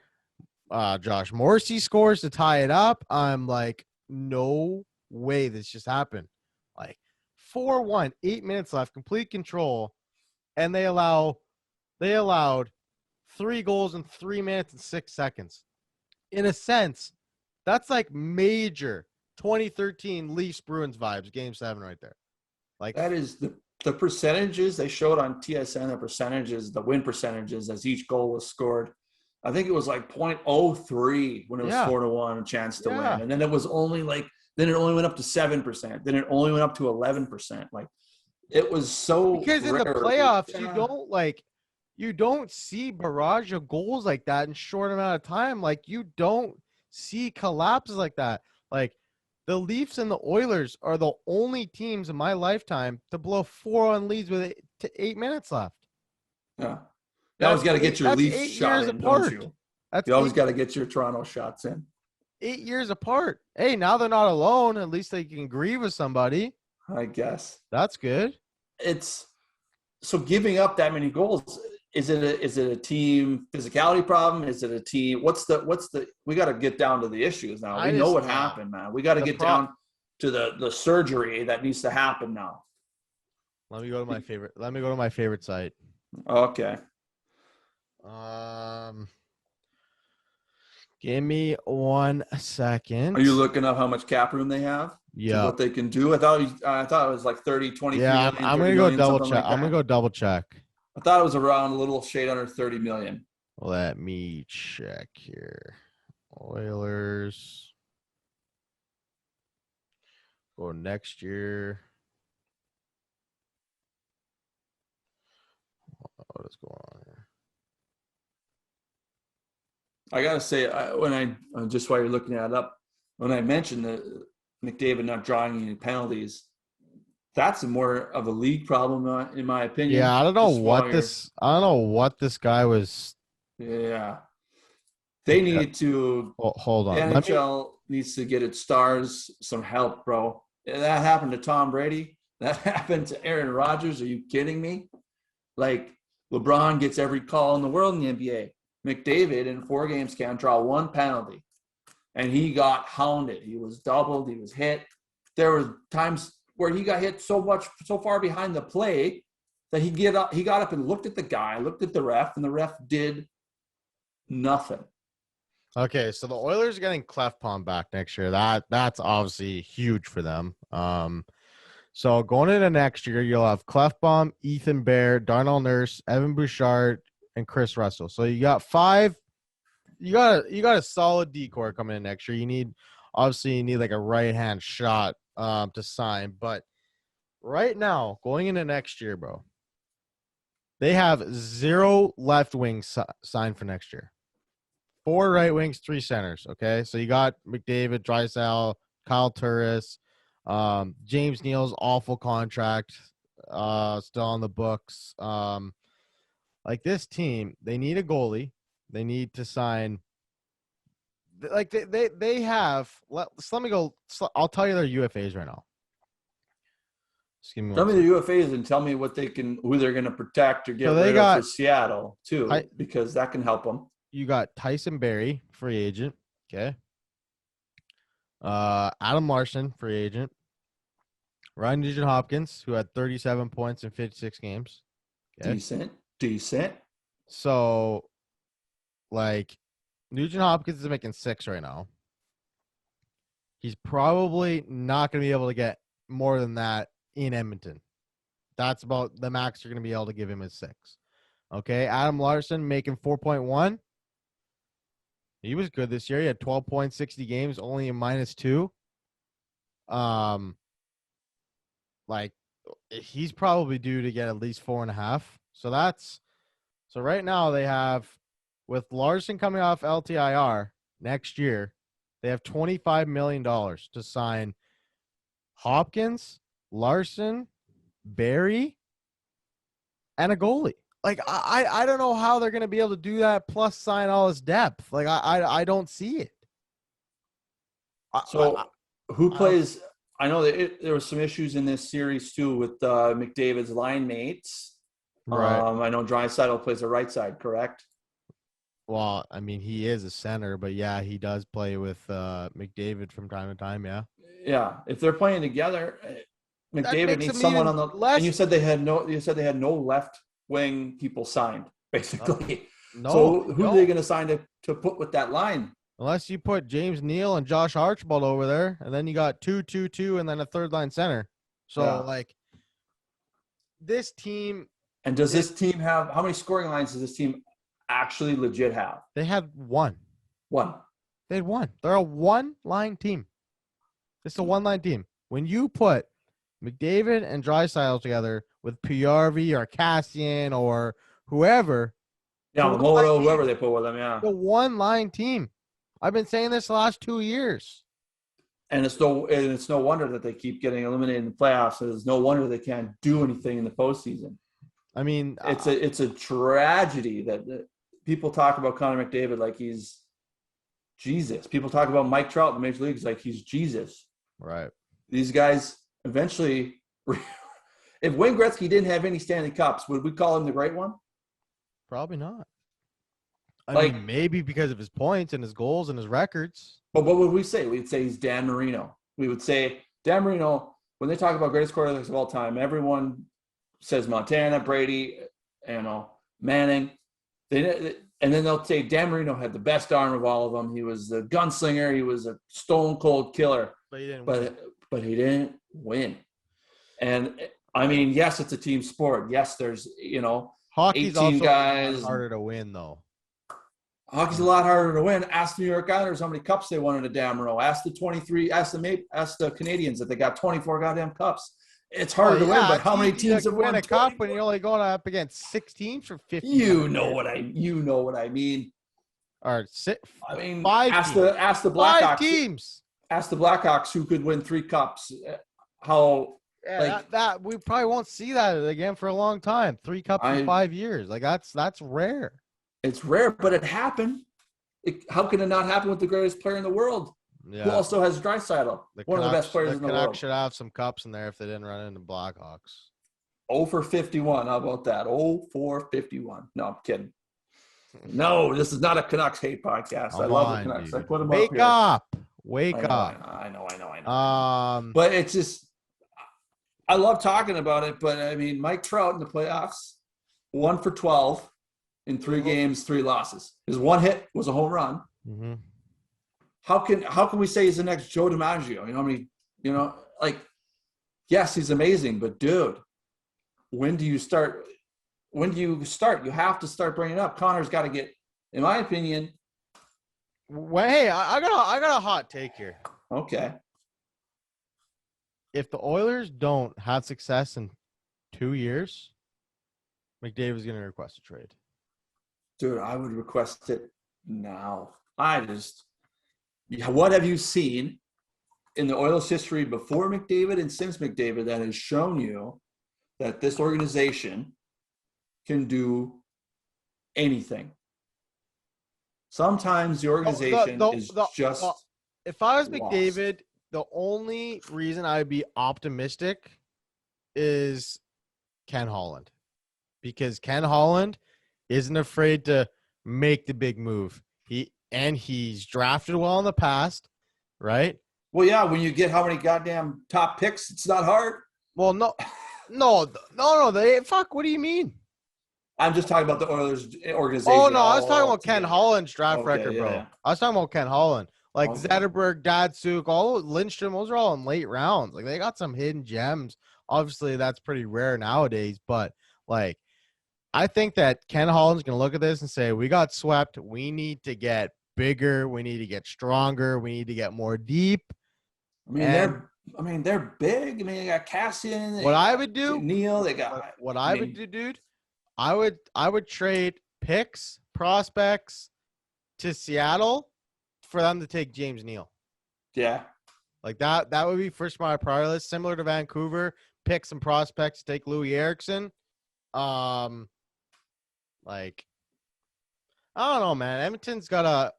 Josh Morrissey scores to tie it up. I'm like, no way this just happened. Like 4-1, 8 minutes left, complete control. And they allowed 3 goals in 3 minutes and 6 seconds. In a sense, that's like major 2013 Leafs Bruins vibes, game 7 right there. Like that is the percentages they showed on TSN, the win percentages as each goal was scored. I think it was like 0.03 when it was 4-1, a chance to win. And then it was only then it only went up to 7%. Then it only went up to 11%. Like it was so because rare. In the playoffs, you don't see barrage of goals like that in short amount of time. Like you don't see collapses like that. Like the Leafs and the Oilers are the only teams in my lifetime to blow 4-1 leads with 8 minutes left. Yeah. You always got to get your Leafs shot in, don't you? You always got to get your Toronto shots in. 8 years apart. Hey, now they're not alone. At least they can grieve with somebody. I guess. That's good. It's so giving up that many goals. Is it a team physicality problem? Is it a team? What's the we got to get down to the issues now. We know what happened, man. We got to get down to the surgery that needs to happen now. Let me go to my favorite site. Okay. Give me 1 second. Are you looking up how much cap room they have? Yeah. What they can do? I thought it was like 30, 20. Yeah, I'm going to go double check. I'm going to go double check. I thought it was around a little shade under 30 million. Let me check here. Oilers. Go next year. What is going on here? I gotta say, just while you're looking that up, when I mentioned the McDavid not drawing any penalties, that's more of a league problem, in my opinion. Yeah, I don't know what this guy was. Yeah, they need to. Hold The on. NHL needs to get its stars some help, bro. That happened to Tom Brady. That happened to Aaron Rodgers. Are you kidding me? Like, LeBron gets every call in the world in the NBA. McDavid in 4 games can't draw 1 penalty. And he got hounded. He was doubled. He was hit. There were times where he got hit so far behind the play that he got up and looked at the guy, looked at the ref, and the ref did nothing. Okay, so the Oilers are getting Clefbaum back next year. That's obviously huge for them. So going into next year, you'll have Clefbaum, Ethan Bear, Darnell Nurse, Evan Bouchard, and Chris Russell. So you got 5. You got a solid decor coming in next year. You need like a right-hand shot to sign. But right now, going into next year, bro, they have 0 left wings signed for next year. 4 right wings, 3 centers. Okay, so you got McDavid, Draisaitl, Kyle Turris. James Neal's awful contract still on the books. Like this team, they need a goalie. They need to sign. Like they have. Let me go. I'll tell you their UFAs right now. Just give me tell me the UFAs and tell me who they're going to protect or get rid of for Seattle too, because that can help them. You got Tyson Barrie, free agent. Okay. Adam Larson, free agent. Ryan Nugent-Hopkins, who had 37 points in 56 games. Okay. Decent. So, like, Nugent-Hopkins is making 6 right now. He's probably not going to be able to get more than that in Edmonton. That's about the max you're going to be able to give him is 6. Okay. Adam Larson making 4.1. He was good this year. He had 12 points, 60 games, only a -2. Like, he's probably due to get at least 4.5. So right now they have, with Larson coming off LTIR next year, they have $25 million to sign Hopkins, Larson, Barrie, and a goalie. Like, I don't know how they're going to be able to do that plus sign all this depth. Like, I don't see it. Who plays – I know that there were some issues in this series too with McDavid's line mates. Right. I know Draisaitl plays the right side, correct? Well, I mean, he is a center, but yeah, he does play with McDavid from time to time, yeah. Yeah, if they're playing together, McDavid needs someone on the left. And you said they had no left wing people signed, basically. So who are they going to sign to put with that line? Unless you put James Neal and Josh Archibald over there, and then you got 2-2-2 and then a third line center. So like this team. And does this team have how many scoring lines does this team actually legit have? They had 1. They had 1. They're a 1-line team. It's a 1-line team. When you put McDavid and Draisaitl together with PRV or Cassian or whoever. Yeah, Moto, whoever they put with them, yeah. The 1-line team. I've been saying this the last 2 years. And it's no wonder that they keep getting eliminated in the playoffs. It's no wonder they can't do anything in the postseason. I mean, it's a tragedy that people talk about Connor McDavid like he's Jesus. People talk about Mike Trout in the major leagues like he's Jesus. Right. These guys eventually, if Wayne Gretzky didn't have any Stanley Cups, would we call him the great one? Probably not. I mean, maybe because of his points and his goals and his records. But what would we say? We'd say he's Dan Marino. We would say Dan Marino, when they talk about greatest quarterbacks of all time, everyone says Montana, Brady, Manning. And then they'll say Dan Marino had the best arm of all of them. He was the gunslinger. He was a stone cold killer. But he didn't win. But he didn't win. And, I mean, yes, it's a team sport. Yes, there's, Hockey's 18 also guys. Harder to win, though. Hockey's a lot harder to win. Ask the New York Islanders how many cups they won in a damn row. Ask the Canadiens that they got 24 goddamn cups. It's harder to win, but how many teams have won a cup when you're only going up against 6 teams for 50? You know what I mean. or I mean, five ask teams. the Five Blackhawks. teams. Ask the Blackhawks who could win 3 cups. How Yeah, like that we probably won't see that again for a long time. 3 cups in 5 years. Like that's rare. it's rare, but it happened. How can it not happen with the greatest player in the world? Yeah. Who also has Draisaitl, one of the best players in the Canucks world. should have some cups in there if they didn't run into Blackhawks. 0 for 51. How about that? 0 for 51. No, I'm kidding. No, this is not a Canucks hate podcast. I love the Canucks. Dude. I put them Wake up up. Wake here. up. I know. But it's just, I love talking about it. But I mean, Mike Trout in the playoffs, 1 for 12 in 3 games, 3 losses. His one hit was a home run. mm-hmm. How can we say he's the next Joe DiMaggio? You know how many? You know, like, yes, he's amazing, but dude, when do you start? You have to start bringing it up. Connor's got to get, in my opinion. Well, hey, I got a hot take here. Okay. If the Oilers don't have success in 2 years, McDavid's going to request a trade. Dude, I would request it now. What have you seen in the Oilers history before McDavid and since McDavid that has shown you that this organization can do anything? Sometimes the organization is just. If I was lost. McDavid, the only reason I'd be optimistic is Ken Holland, because Ken Holland isn't afraid to make the big move. He's drafted well in the past, right? Well, yeah, when you get how many goddamn top picks, it's not hard. Well, no. Fuck, what do you mean? I'm just talking about the Oilers organization. Oh, no, I was talking about Ken Holland's draft record, bro. Yeah. I was talking about Ken Holland. Like Okay. Zetterberg, Datsuk, Lindstrom, those are all in late rounds. Like, they got some hidden gems. Obviously, that's pretty rare nowadays, but, like, I think that Ken Holland's going to look at this and say, we got swept. We need to get bigger. We need to get stronger. We need to get more deep. They're big. I mean, they got Cassian. What I would do, Neil. They got. I would do, dude. I would trade picks, prospects to Seattle for them to take James Neal. Yeah. Like that would be first my priority list. Similar to Vancouver, pick some prospects to take Louis Eriksson. Like, I don't know, man. Edmonton's got a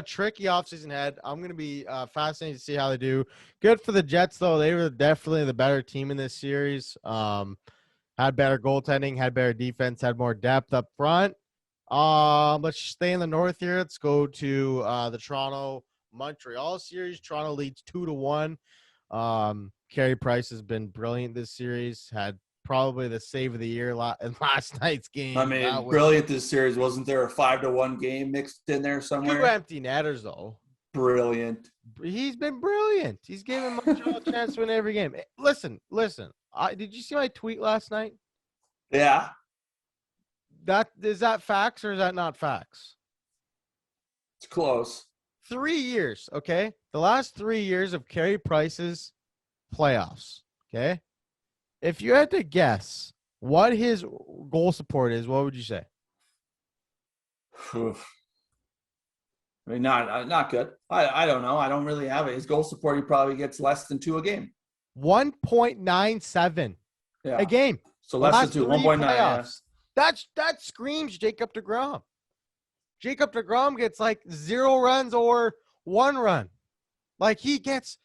tricky offseason ahead. I'm gonna be fascinated to see how they do. Good for the Jets, though. They were definitely the better team in this series. Had better goaltending, had better defense, had more depth up front. Let's stay in the north here. Let's go to the Toronto-Montreal series. Toronto leads 2-1. Carey Price has been brilliant this series. Had probably the save of the year in last night's game. I mean, brilliant this series. Wasn't there a 5-1 game mixed in there somewhere? 2 empty netters, though. Brilliant. He's been brilliant. He's given Montreal a chance to win every game. Listen. Did you see my tweet last night? Yeah. Is that facts or is that not facts? It's close. 3 years, okay? The last 3 years of Carey Price's playoffs, okay? If you had to guess what his goal support is, what would you say? Oof. I mean, not good. I don't know. I don't really have it. His goal support, he probably gets less than 2 a game. 1.97 a game. So less than 2, 1.9. Yeah. That screams Jacob deGrom. Jacob deGrom gets like 0 runs or 1 run. Like he has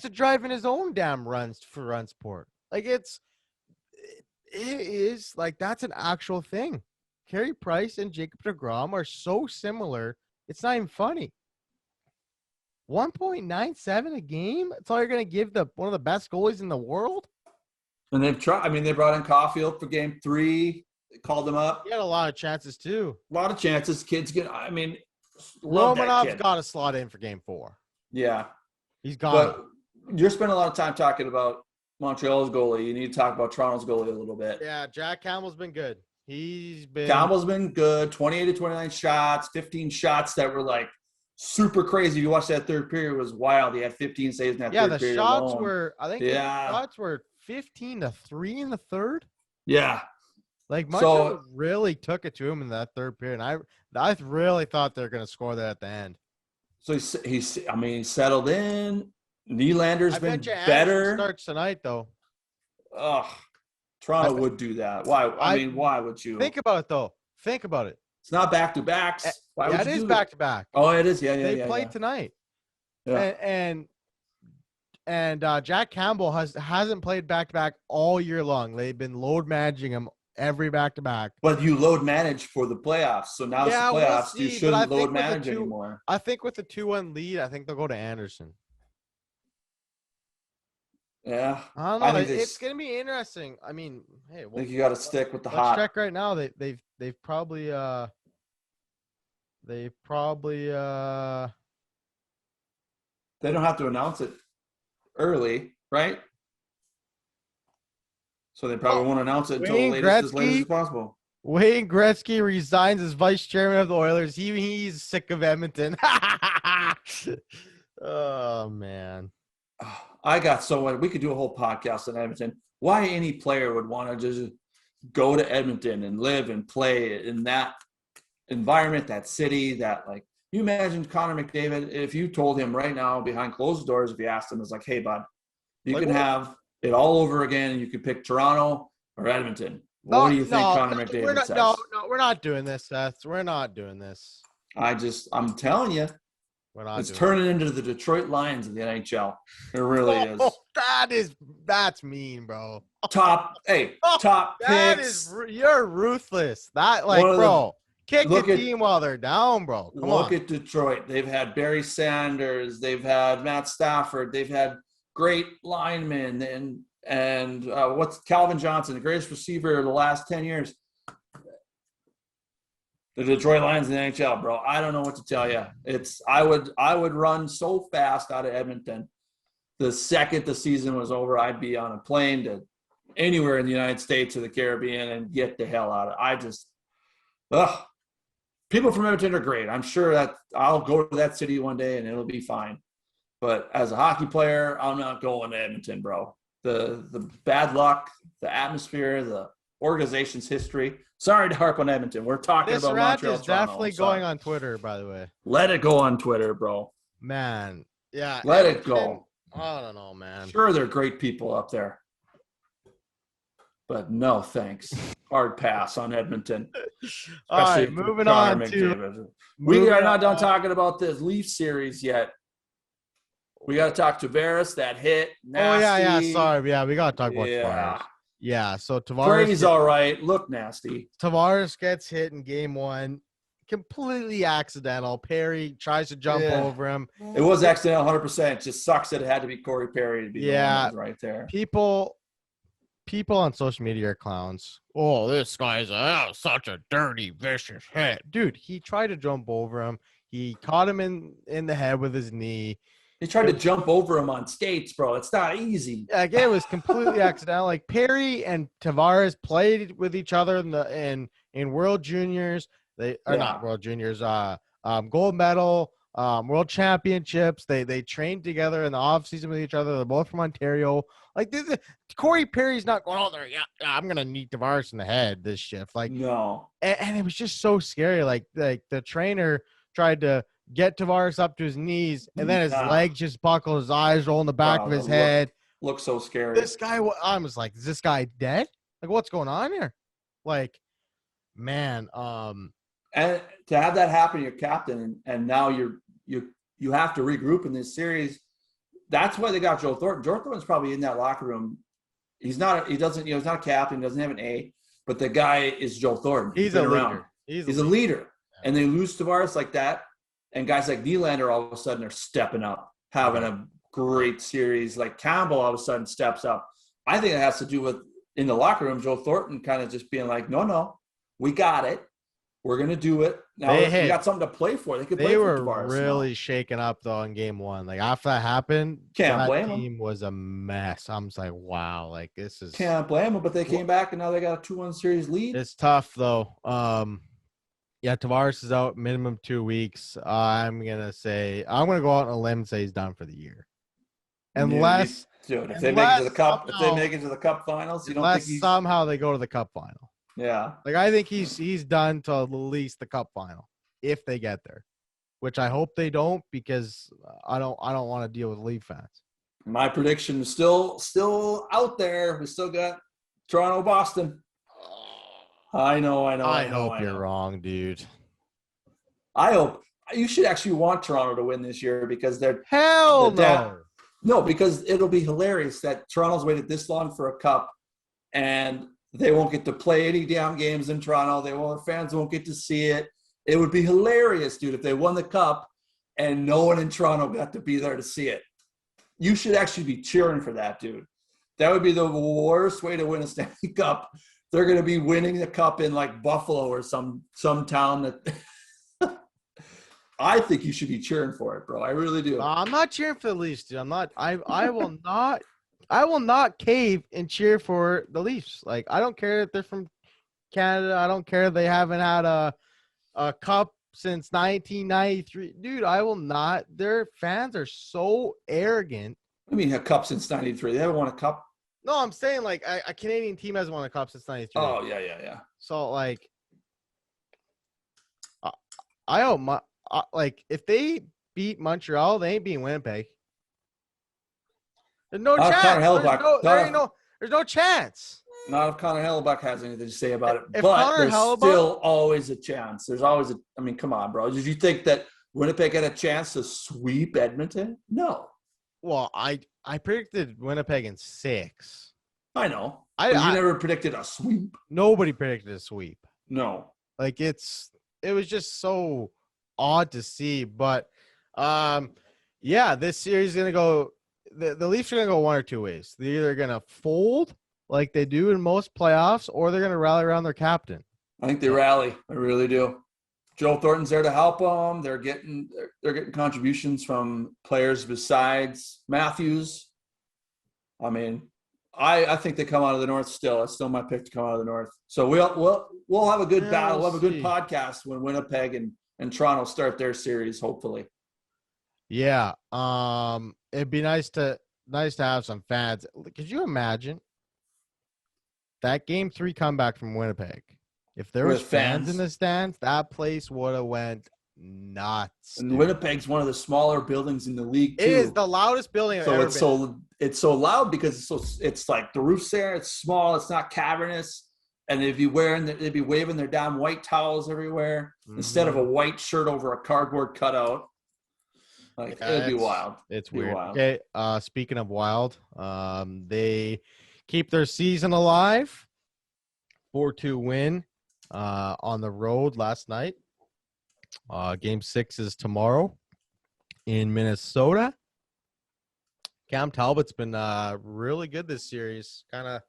to drive in his own damn runs for run support. Like it is like that's an actual thing. Carey Price and Jacob deGrom are so similar. It's not even funny. 1.97 a game? That's all you're going to give one of the best goalies in the world? And they've tried. I mean, they brought in Caulfield for game 3. They called him up. He had a lot of chances, too. A lot of chances. Kids get, I mean, Romanov's got to slot in for game 4. Yeah. He's got But you're spending a lot of time talking about Montreal's goalie. You need to talk about Toronto's goalie a little bit. Yeah, Jack Campbell's been good. Campbell's been good. 28 to 29 shots, 15 shots that were like super crazy. You watched that third period, it was wild. He had 15 saves in that third period. Yeah, the shots alone. were 15-3 in the third. Yeah. Like Montreal really took it to him in that third period. And I really thought they were going to score that at the end. So he's settled in. Nylander's I been bet you Anderson better. starts tonight though. Ugh. Toronto would do that. Why? Why would you? Think about it though. Think about it. It's not back to backs. Why would it you is do back to back. Oh, it is. Yeah. They played tonight. Yeah. And Jack Campbell hasn't played back to back all year long. They've been load managing him every back to back. But you load manage for the playoffs. So now it's the playoffs. We'll you shouldn't load manage anymore. I think with the 2-1 lead, I think they'll go to Anderson. Yeah. I don't know. It's going to be interesting. I mean, hey, I think you got to stick with the let's hot. check right now. They've probably they don't have to announce it early, right? So they probably won't announce it until as late as possible. Wayne Gretzky resigns as vice chairman of the Oilers. He's sick of Edmonton. Oh man. I got so much. We could do a whole podcast on Edmonton. Why any player would want to just go to Edmonton and live and play in that environment, that city, that like you imagine Connor McDavid, if you told him right now behind closed doors, if you asked him, it's like, hey, bud, you can have it all over again and you could pick Toronto or Edmonton. What do you think Connor McDavid says? No, we're not doing this, Seth. We're not doing this. I'm telling you. It's turning into the Detroit Lions of the NHL. It really is. That's mean, bro. Top picks. You're ruthless. Kick the team while they're down, bro. Look at Detroit. They've had Barry Sanders. They've had Matt Stafford. They've had great linemen and what's Calvin Johnson, the greatest receiver of the last 10 years. The Detroit Lions in the NHL, bro. I don't know what to tell you. I would run so fast out of Edmonton. The second the season was over, I'd be on a plane to anywhere in the United States or the Caribbean and get the hell out of it. People from Edmonton are great. I'm sure that I'll go to that city one day and it'll be fine. But as a hockey player, I'm not going to Edmonton, bro. The bad luck, the atmosphere, the organization's history. Sorry to harp on Edmonton. We're talking about Montreal. This rant is definitely going on Twitter, by the way. Let it go on Twitter, bro. Man, yeah. Let it go. I don't know, man. Sure, they're great people up there. But no, thanks. Hard pass on Edmonton. All right, moving on to... We are not done talking about this Leaf series yet. We got to talk Tavares, that hit. Nasty. Oh, yeah. Sorry. Yeah, we got to talk about Tavares. Yeah, so Tavares. Brady's all right. Look nasty. Tavares gets hit in game one. Completely accidental. Perry tries to jump over him. It was accidental 100%. It just sucks that it had to be Corey Perry to be the one right there. People on social media are clowns. Oh, this guy's such a dirty, vicious hit. Dude, he tried to jump over him. He caught him in the head with his knee. He tried to jump over him on skates, bro. It's not easy. Like, it was completely accidental. Like, Perry and Tavares played with each other in World Juniors. Not World Juniors. Gold medal, World Championships. They trained together in the offseason with each other. They're both from Ontario. Like, Corey Perry's not going out there. Yeah, I'm gonna need Tavares in the head this shift. Like, no. And it was just so scary. Like the trainer tried to get Tavares up to his knees, and then his legs just buckle, his eyes roll in the back of his head. Looks so scary. This guy, I was like, is this guy dead? Like, what's going on here? Like, man. And to have that happen, you're captain, and now you have to regroup in this series. That's why they got Joe Thornton. Joe Thornton's probably in that locker room. He's not a captain, doesn't have an A, but the guy is Joe Thornton. He's a leader. He's a leader. And they lose Tavares like that. And guys like Nylander all of a sudden are stepping up, having a great series. Like Campbell all of a sudden steps up. I think it has to do with, in the locker room, Joe Thornton kind of just being like, no, we got it. We're going to do it. Now we got something to play for. They were really shaken up, though, in game one. Like, after that happened, that team was a mess. I'm just like, wow, like, this is... Can't blame them, but they came back, and now they got a 2-1 series lead. It's tough, though. Yeah, Tavares is out minimum 2 weeks. I'm going to go out on a limb and say he's done for the year. If they make it to the cup finals, you don't think somehow they go to the cup final. Yeah. Like I think he's done to at least the Cup final if they get there, which I hope they don't because I don't want to deal with Leaf fans. My prediction is still out there. We still got Toronto, Boston. I know. I hope you're wrong, dude. I hope you should actually want Toronto to win this year because they're no. No, because it'll be hilarious that Toronto's waited this long for a cup and they won't get to play any damn games in Toronto. Their fans won't get to see it. It would be hilarious, dude, if they won the cup and no one in Toronto got to be there to see it. You should actually be cheering for that, dude. That would be the worst way to win a Stanley Cup. They're going to be winning the cup in like Buffalo or some town that I think you should be cheering for it, bro. I really do. I'm not cheering for the Leafs, dude. I'm not. I will not cave and cheer for the Leafs. Like I don't care if they're from Canada. I don't care if they haven't had a cup since 1993, dude. I will not. Their fans are so arrogant. I mean, a cup since '93. They haven't won a cup. No, I'm saying like a Canadian team hasn't won a cup since '93. Oh yeah. So like, I hope like if they beat Montreal, they ain't beating Winnipeg. There's no chance. There's no chance. Not if Connor Hellebuck has anything to say about it. If but Connor there's still always a chance. There's always I mean, come on, bro. Did you think that Winnipeg had a chance to sweep Edmonton? No. Well, I predicted Winnipeg in 6. I know. You never predicted a sweep. Nobody predicted a sweep. No. Like it was just so odd to see. But yeah, this series is gonna go. The Leafs are gonna go one or two ways. They're either gonna fold like they do in most playoffs, or they're gonna rally around their captain. I think they rally. I really do. Joe Thornton's there to help them. They're getting contributions from players besides Matthews. I mean, I think they come out of the North still. It's still my pick to come out of the North. So we'll have a good battle. We'll have a good podcast when Winnipeg and Toronto start their series, hopefully. Yeah. It'd be nice to have some fans. Could you imagine that Game 3 comeback from Winnipeg? If there was fans in the stands, that place would have went nuts. And Winnipeg's one of the smaller buildings in the league too. It is the loudest building I've ever been. It's so loud because it's like the roof's there. It's small. It's not cavernous. And they'd be waving their damn white towels everywhere instead of a white shirt over a cardboard cutout. Like it'd be wild. It's weird. Wild. Okay. Speaking of wild, they keep their season alive. 4-2 win on the road last night. Game 6 is tomorrow in Minnesota. Cam Talbot's been really good this series, kind of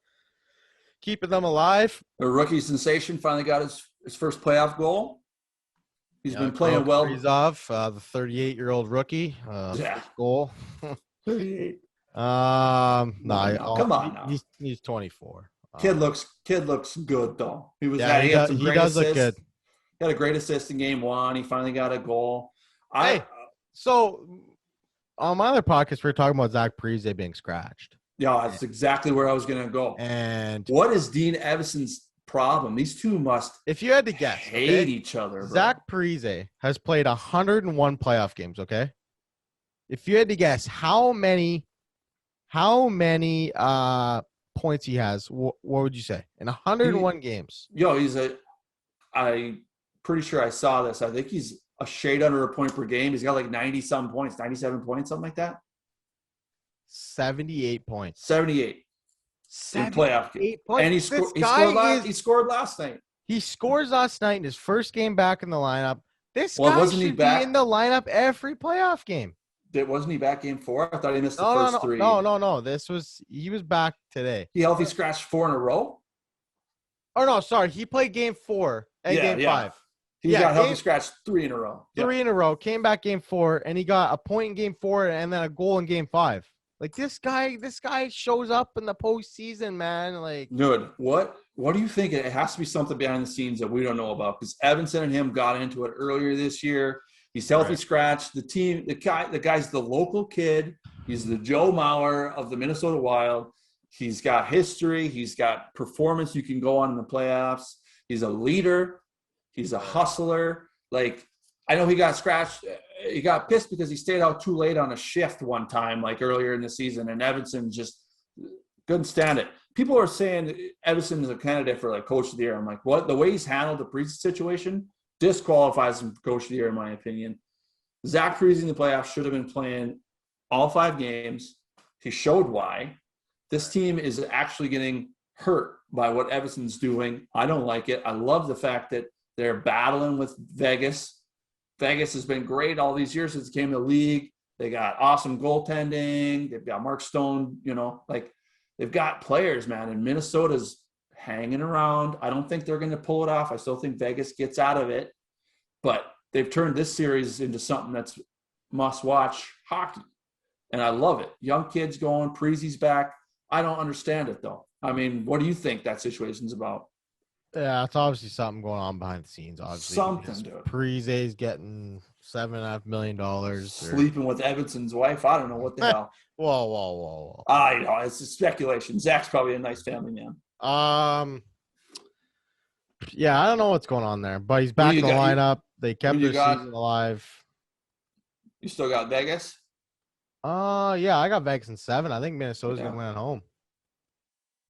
keeping them alive. The rookie sensation finally got his first playoff goal. He's been playing well. Kaprizov, the 38-year-old rookie. Goal. 38. Come on now. He's 24. Kid looks good though. He does look good. He had a great assist in game 1. He finally got a goal. So on my other podcast, we were talking about Zach Parise being scratched. Yeah, that's exactly where I was going to go. And what is Dean Evason's problem? These two must, if you had to guess, hate each other. Bro. Zach Parise has played 101 playoff games. Okay, if you had to guess how many points he has, what would you say in 101 games? I'm pretty sure I saw this. I think he's a shade under a point per game. He's got like 90-some points, 97 points, something like that. 78 points. 78 in playoff games. And he scored last night. He scores last night in his first game back in the lineup. This guy should be in the lineup every playoff game. Wasn't he back game 4? I thought he missed the first 3. No. He was back today. He healthy scratched 4 in a row? Oh, no, sorry. He played game 4 and game 5. He got healthy scratched 3 in a row. 3 in a row. Came back game 4, and he got a point in game 4 and then a goal in game 5. Like, this guy shows up in the postseason, man. Like, dude, what do you think? It has to be something behind the scenes that we don't know about because Evanson and him got into it earlier this year. He's healthy scratched. The guy's the local kid. He's the Joe Mauer of the Minnesota Wild. He's got history. He's got performance you can go on in the playoffs. He's a leader. He's a hustler. Like, I know he got scratched. He got pissed because he stayed out too late on a shift one time, like earlier in the season, and Edmonton just couldn't stand it. People are saying Edmonton is a candidate for like coach of the year. I'm like, what? The way he's handled the Parise situation disqualifies him for coach of the year, in my opinion. Zach Parise in the playoffs should have been playing all 5 games. He showed why. This team is actually getting hurt by what Edmonton's doing. I don't like it. I love the fact that they're battling with Vegas. Vegas has been great all these years since it came to the league. They got awesome goaltending. They've got Mark Stone, like they've got players, man. And Minnesota's hanging around. I don't think they're going to pull it off. I still think Vegas gets out of it. But they've turned this series into something that's must-watch hockey. And I love it. Young kids going, Parise's back. I don't understand it, though. I mean, what do you think that situation's about? Yeah, it's obviously something going on behind the scenes. Obviously, something, dude. Parise's getting $7.5 million. Sleeping with Edmonton's wife. I don't know what the hell. Whoa. I know it's a speculation. Zach's probably a nice family man. Yeah, I don't know what's going on there, but he's back in the lineup. They kept their season alive. You still got Vegas? Yeah, I got Vegas in 7. I think Minnesota's gonna win at home.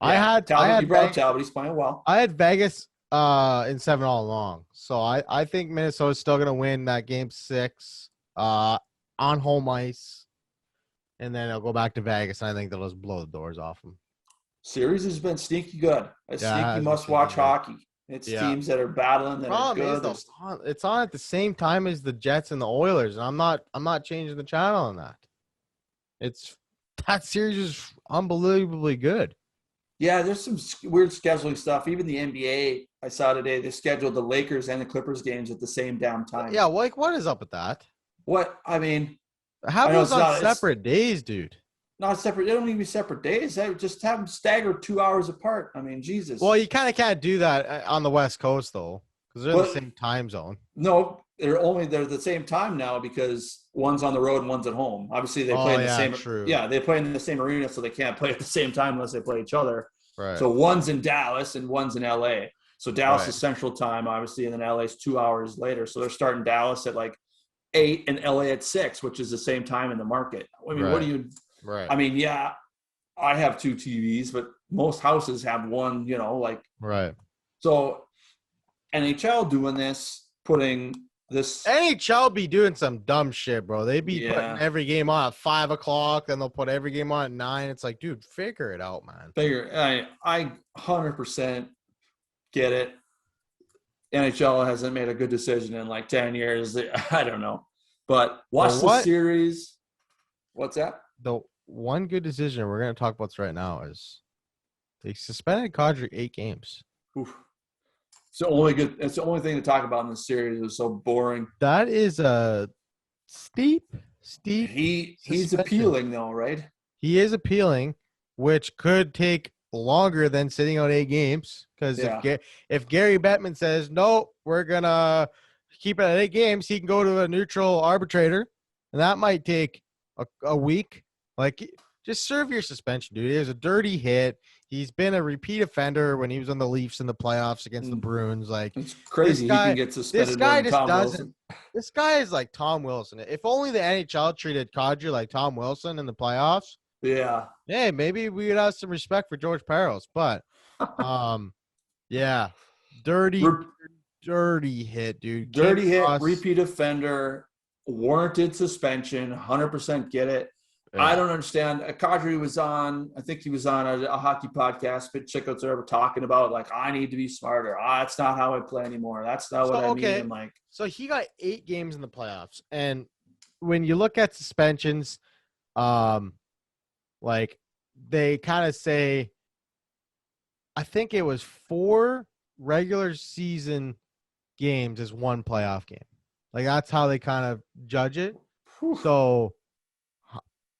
Yeah. You brought up Talbot. He's playing well. I had Vegas in 7 all along, so I think Minnesota's still gonna win that game 6 on home ice, and then they'll go back to Vegas. And I think they'll just blow the doors off them. Series has been sneaky good. Sneaky must-watch hockey. It's teams that are battling that are good. It's on at the same time as the Jets and the Oilers, and I'm not changing the channel on that. That series is unbelievably good. Yeah, there's some weird scheduling stuff. Even the NBA, I saw today, they scheduled the Lakers and the Clippers games at the same damn time. Yeah, like what is up with that? What? I mean, have those on separate days, dude. Not separate. They don't need to be separate days. They just have them staggered 2 hours apart. I mean, Jesus. Well, you kind of can't do that on the West Coast, though, because they're in the same time zone. No, they're the same time now because one's on the road and one's at home. Obviously, they play in the same. True. Yeah, they play in the same arena, so they can't play at the same time unless they play each other. Right. So one's in Dallas and one's in LA. So Dallas is Central Time, obviously, and then LA's 2 hours later. So they're starting Dallas at like 8 and LA at 6, which is the same time in the market. I mean, what do you? Right. I mean, yeah, I have 2 TVs, but most houses have one. Right. So NHL doing this, putting this NHL be doing some dumb shit, bro. They be putting every game on at 5 o'clock, then they'll put every game on at 9. It's like, dude, figure it out, man. I 100% get it. NHL hasn't made a good decision in like 10 years. I don't know. But watch the series. What's that? The one good decision we're going to talk about right now is they suspended Kadri 8 games. Oof. It's the only thing to talk about in this series. It was so boring. That is a steep. He's appealing though, right? He is appealing, which could take longer than sitting out 8 games. Because if Gary Bettman says no, we're gonna keep it at 8 games, he can go to a neutral arbitrator, and that might take a week. Like, just serve your suspension, dude. It was a dirty hit. He's been a repeat offender when he was on the Leafs in the playoffs against the Bruins. Like, it's crazy. He can get suspended. This guy just doesn't. This guy is like Tom Wilson. If only the NHL treated Kadri like Tom Wilson in the playoffs. Yeah. Hey, maybe we would have some respect for George Peros. But, yeah, dirty hit, dude. Dirty hit, repeat offender, warranted suspension. 100% get it. Yeah. I don't understand. Kadri was on, I think he was on a hockey podcast, but Chicots are ever talking about, like, I need to be smarter. That's not how I play anymore. That's not what I mean. And like, so he got 8 games in the playoffs. And when you look at suspensions, like, they kind of say, I think it was 4 regular season games is 1 playoff game. Like, that's how they kind of judge it. Whew. So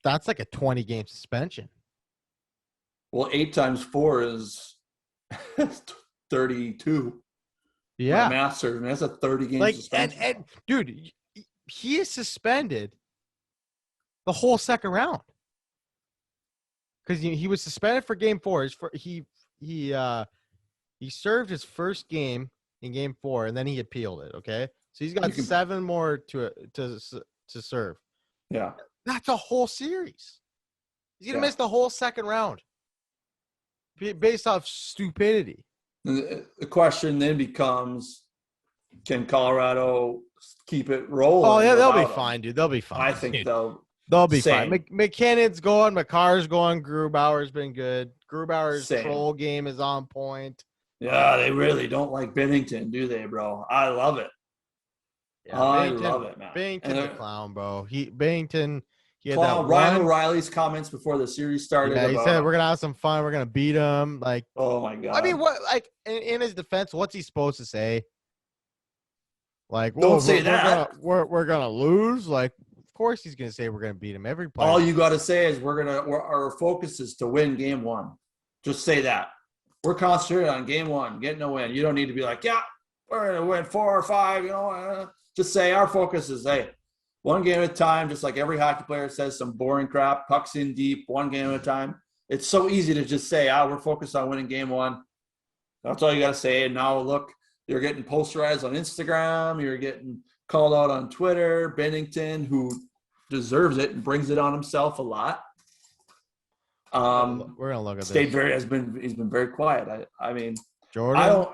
that's like a 20-game suspension. Well, 8 times 4 is 32. Yeah. Master, that's a 30-game suspension. And dude, he is suspended the whole second round because he was suspended for Game 4. He served his first game in Game 4, and then he appealed it. Okay, so he's got 7 more to serve. Yeah, that's a whole series. He's gonna miss the whole second round based off stupidity. The question then becomes, can Colorado keep it rolling? Oh yeah, they'll be fine, dude. They'll be fine. I think they'll be fine. McKinnon's going. McCarr's going. Grubauer's been good. Grubauer's troll game is on point. Yeah, they really don't like Bennington, do they, bro? I love it. Yeah, I love it, man. Bennington's a clown, bro. Bennington. He had clown. that Ryan O'Reilly's comments before the series started. Yeah, he said we're gonna have some fun. We're gonna beat him. Like, oh my god. I mean, what? Like in his defense, what's he supposed to say? Like, don't say that. We're gonna lose. Like, of course he's gonna say we're gonna beat him every play. All you got to say is our focus is to win Game 1. Just say that. We're concentrated on Game 1, getting a win. You don't need to be like, yeah, we're gonna win 4 or 5. You know, just say our focus is, hey, one game at a time. Just like every hockey player says, some boring crap, pucks in deep, one game at a time. It's so easy to just say, we're focused on winning Game 1. That's all you got to say. And now look, you're getting posterized on Instagram. You're getting called out on Twitter. Bennington, who deserves it and brings it on himself a lot. We're gonna look at this. He's been very quiet. I mean, Jordan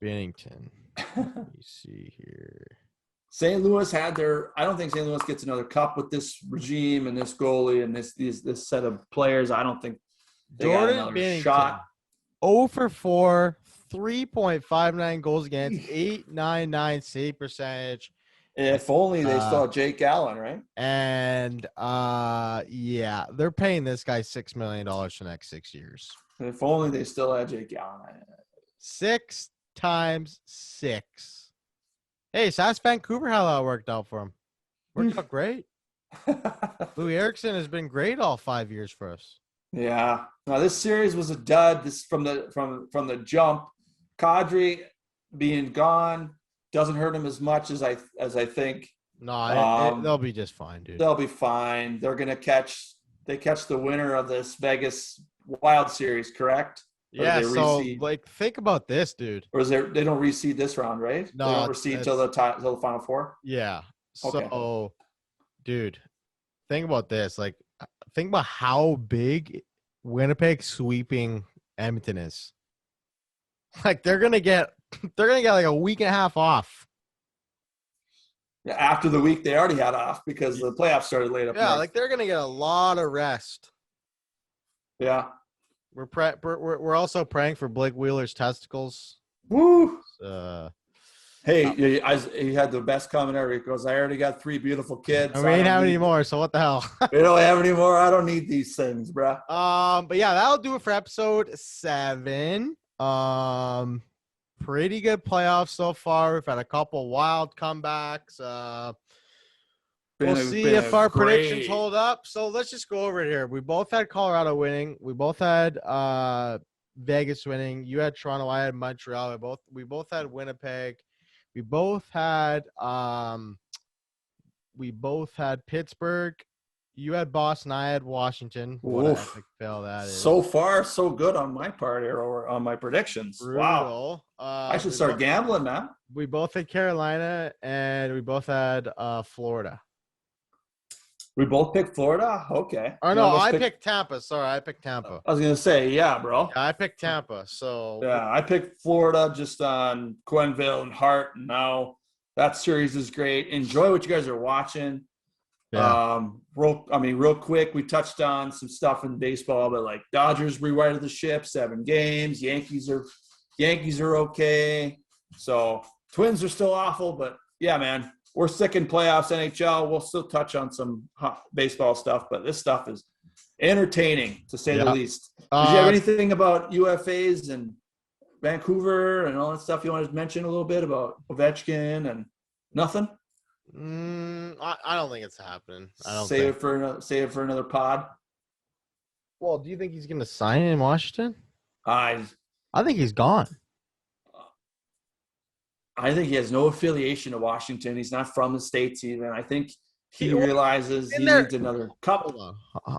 Bennington. Let me see here. St. Louis had I don't think St. Louis gets another cup with this regime and this goalie and this set of players. I don't think they got another Bennington, shot. 0 for 4, 3.59 goals against, 8.99 save percentage. If only they saw Jake Allen, right? And yeah, they're paying this guy $6 million for the next 6 years. If only they still had Jake Allen. 6 times 6. Hey, SAS Vancouver, how that worked out for him. Worked out great. Louis Eriksson has been great all 5 years for us. Yeah. Now this series was a dud. This from the jump. Kadri being gone doesn't hurt him as much as I think. No, they'll be just fine, dude. They'll be fine. They're gonna catch the winner of this Vegas Wild Series, correct? Yeah, so like think about this, dude. Or they don't reseed this round, right? No, they don't reseed till the Final Four. Yeah. Okay. So, dude, think about this. Like, think about how big Winnipeg sweeping Edmonton is. Like, they're gonna get like a week and a half off. Yeah, after the week they already had off because the playoffs started late up. Yeah, like they're gonna get a lot of rest. Yeah. We're also praying for Blake Wheeler's testicles. Woo! Hey, he had the best comment ever. He goes, "I already got 3 beautiful kids. We ain't have any more, so what the hell? We don't have any more. I don't need these things, bro." But yeah, that'll do it for episode 7. Pretty good playoffs so far. We've had a couple wild comebacks. We'll see if our predictions hold up. So let's just go over it here. We both had Colorado winning. We both had Vegas winning. You had Toronto. I had Montreal. We both had Winnipeg. We both had Pittsburgh. You had Boston. I had Washington. What an epic fail that is. So far, so good on my part here, or on my predictions. Brutal. Wow. I should start gambling, man. We both had Carolina, and we both had Florida. We both picked Florida? Okay. Oh, no, I picked Tampa. Sorry, I picked Tampa. I was going to say, yeah, bro. Yeah, I picked Tampa. So yeah, I picked Florida just on Quenneville and Hart. And now that series is great. Enjoy what you guys are watching. Yeah. Real quick, we touched on some stuff in baseball, but like Dodgers rewrited the ship, 7 games. Yankees are okay. So Twins are still awful, but yeah, man. We're sick in playoffs, NHL. We'll still touch on some baseball stuff, but this stuff is entertaining, to say the least. Did you have anything about UFAs and Vancouver and all that stuff you wanted to mention a little bit about Ovechkin and nothing? I don't think it's happening. Save it for another pod. Well, do you think he's going to sign in Washington? I think he's gone. I think he has no affiliation to Washington. He's not from the States even. I think he realizes he needs another cup.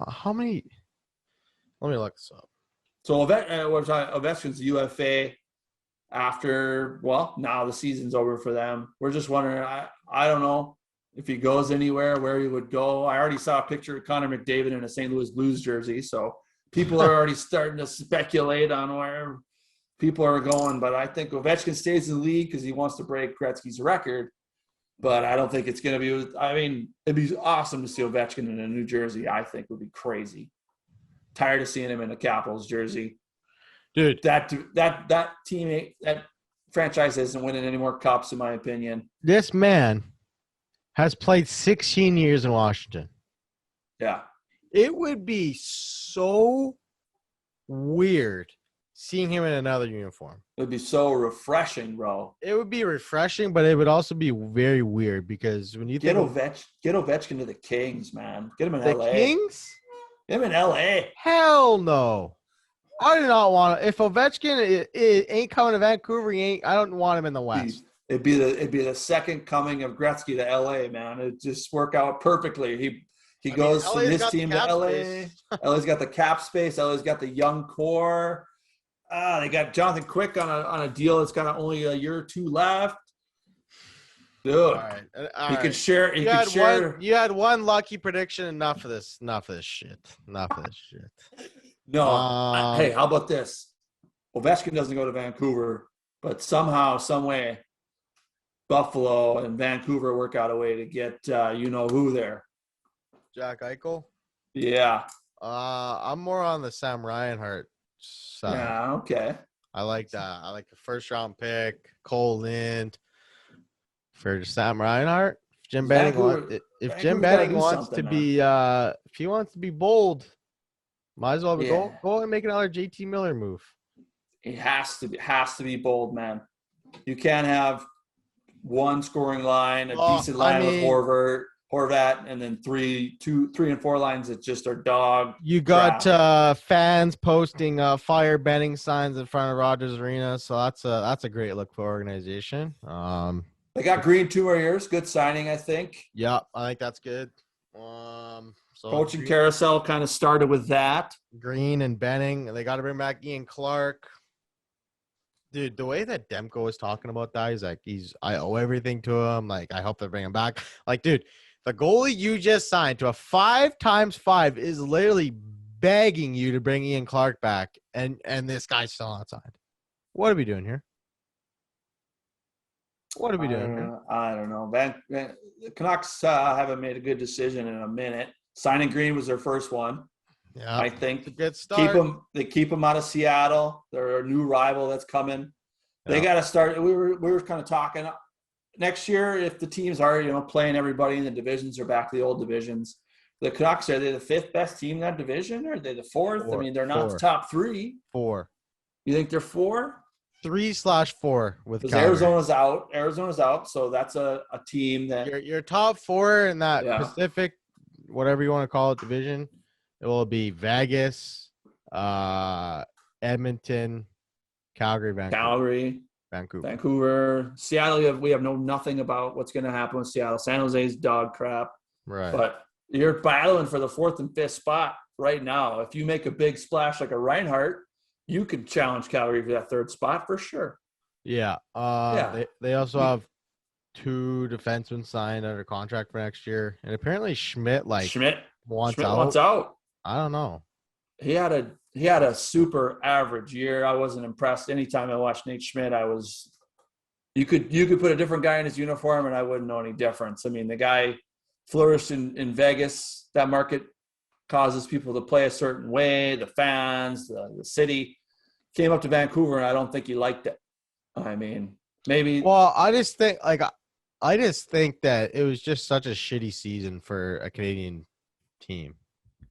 How many? Let me look this up. So Ovechkin's UFA after, well, now the season's over for them. We're just wondering, I don't know if he goes anywhere, where he would go. I already saw a picture of Connor McDavid in a St. Louis Blues jersey, so people are already starting to speculate on where people are going. But I think Ovechkin stays in the league because he wants to break Gretzky's record. But I don't think it's going to be – I mean, it'd be awesome to see Ovechkin in a New Jersey. I think would be crazy. Tired of seeing him in a Capitals jersey. Dude. That teammate, that franchise isn't winning any more cups, in my opinion. This man has played 16 years in Washington. Yeah. It would be so weird seeing him in another uniform. It would be so refreshing, bro. It would be refreshing, but it would also be very weird because when you get Ovechkin to the Kings, man. Get him in the LA. Kings? Get him in LA. Hell no. I do not want to. If Ovechkin ain't coming to Vancouver, I don't want him in the West. It'd be the second coming of Gretzky to LA, man. It'd just work out perfectly. He goes from his team to LA. LA's got the cap space. LA's got the young core. They got Jonathan Quick on a deal that's got only a year or two left. Dude, all right. Could share. You had one lucky prediction. Enough of this shit. No. Hey, how about this? Ovechkin doesn't go to Vancouver, but somehow, some way, Buffalo and Vancouver work out a way to get who there. Jack Eichel? Yeah. I'm more on the Sam Reinhart side. Yeah, okay. I like that. I like the first round pick, Cole Lind for Sam Reinhart. If Jim Benning wants to be if he wants to be bold, might as well go and make another JT Miller move. It has to be bold, man. You can't have one scoring line, decent line with Horvat, and then three and four lines that just are dog. You got fans posting fire Benning signs in front of Rogers Arena, so that's a great look for organization. They got Green 2 more years. Good signing, I think. Yeah, I think that's good. So coaching carousel kind of started with that. Green and Benning. They got to bring back Ian Clark. Dude, the way that Demko was talking about that, he's like, I owe everything to him. Like, I hope they bring him back. Like, dude, the goalie you just signed to a 5x5 is literally begging you to bring Ian Clark back, and this guy's still not signed. What are we doing here? I don't know. The Canucks haven't made a good decision in a minute. Signing Green was their first one. Yeah, I think. A good start. They keep him out of Seattle. They're a new rival that's coming. They got to start. We were kind of talking next year if the teams are playing everybody in the divisions or back to the old divisions. The Canucks, are they the fifth best team in that division, or are they the fourth? I mean, they're not the top three. 4. You think they're 4? 3/4 with because Arizona's out, so that's a team that your top 4 in that Pacific, whatever you want to call it, division. It will be Vegas, Edmonton, Calgary, Vancouver, Seattle. We have nothing about what's going to happen with Seattle. San Jose's dog crap, right? But you're battling for the 4th and 5th spot right now. If you make a big splash like a Reinhart, you could challenge Calgary for that 3rd spot for sure. Yeah. They also have 2 defensemen signed under contract for next year, and apparently Schmidt wants out. I don't know. He had a super average year. I wasn't impressed. Anytime I watched Nate Schmidt, you could put a different guy in his uniform and I wouldn't know any difference. I mean, the guy flourished in Vegas. That market causes people to play a certain way. The fans, the city. Came up to Vancouver and I don't think he liked it. I mean, maybe. Well, I just think that it was just such a shitty season for a Canadian team.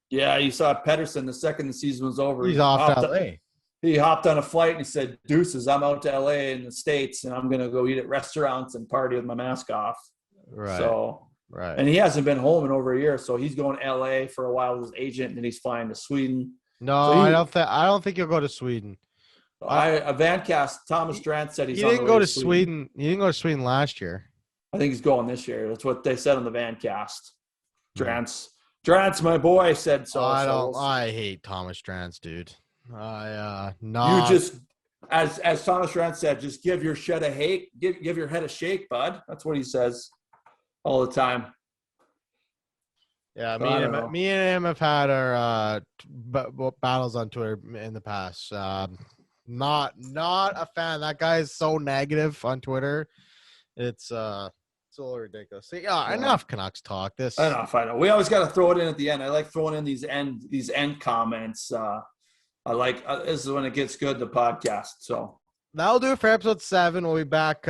Yeah, you saw Pedersen the second the season was over. He's off to LA. He hopped on a flight and he said, "Deuces, I'm out to LA in the States and I'm going to go eat at restaurants and party with my mask off." Right. So, right. And he hasn't been home in over a year, so he's going to LA for a while with his agent and then he's flying to Sweden. No, so I don't think he'll go to Sweden. A Vancast, Thomas Drance said he didn't go to Sweden. He didn't go to Sweden last year. I think he's going this year. That's what they said on the Vancast. Drance Drance, my boy, said so. I so don't. we'll see. I hate Thomas Drance, dude. You just, as Thomas Drance said, just give your head a shake, bud. That's what he says all the time. Yeah, So I don't know. me and him have had our battles on Twitter in the past. Not a fan. That guy is so negative on Twitter. It's a little ridiculous. So, yeah, enough Canucks talk. I know. We always got to throw it in at the end. I like throwing in these end comments. I like this is when it gets good. The podcast. So that'll do it for episode 7. We'll be back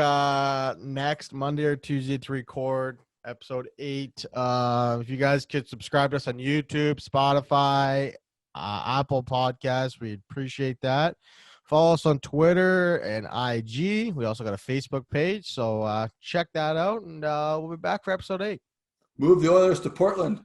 next Monday or Tuesday to record episode 8. If you guys could subscribe to us on YouTube, Spotify, Apple Podcasts, we'd appreciate that. Follow us on Twitter and IG. We also got a Facebook page, so check that out, and we'll be back for episode 8. Move the Oilers to Portland.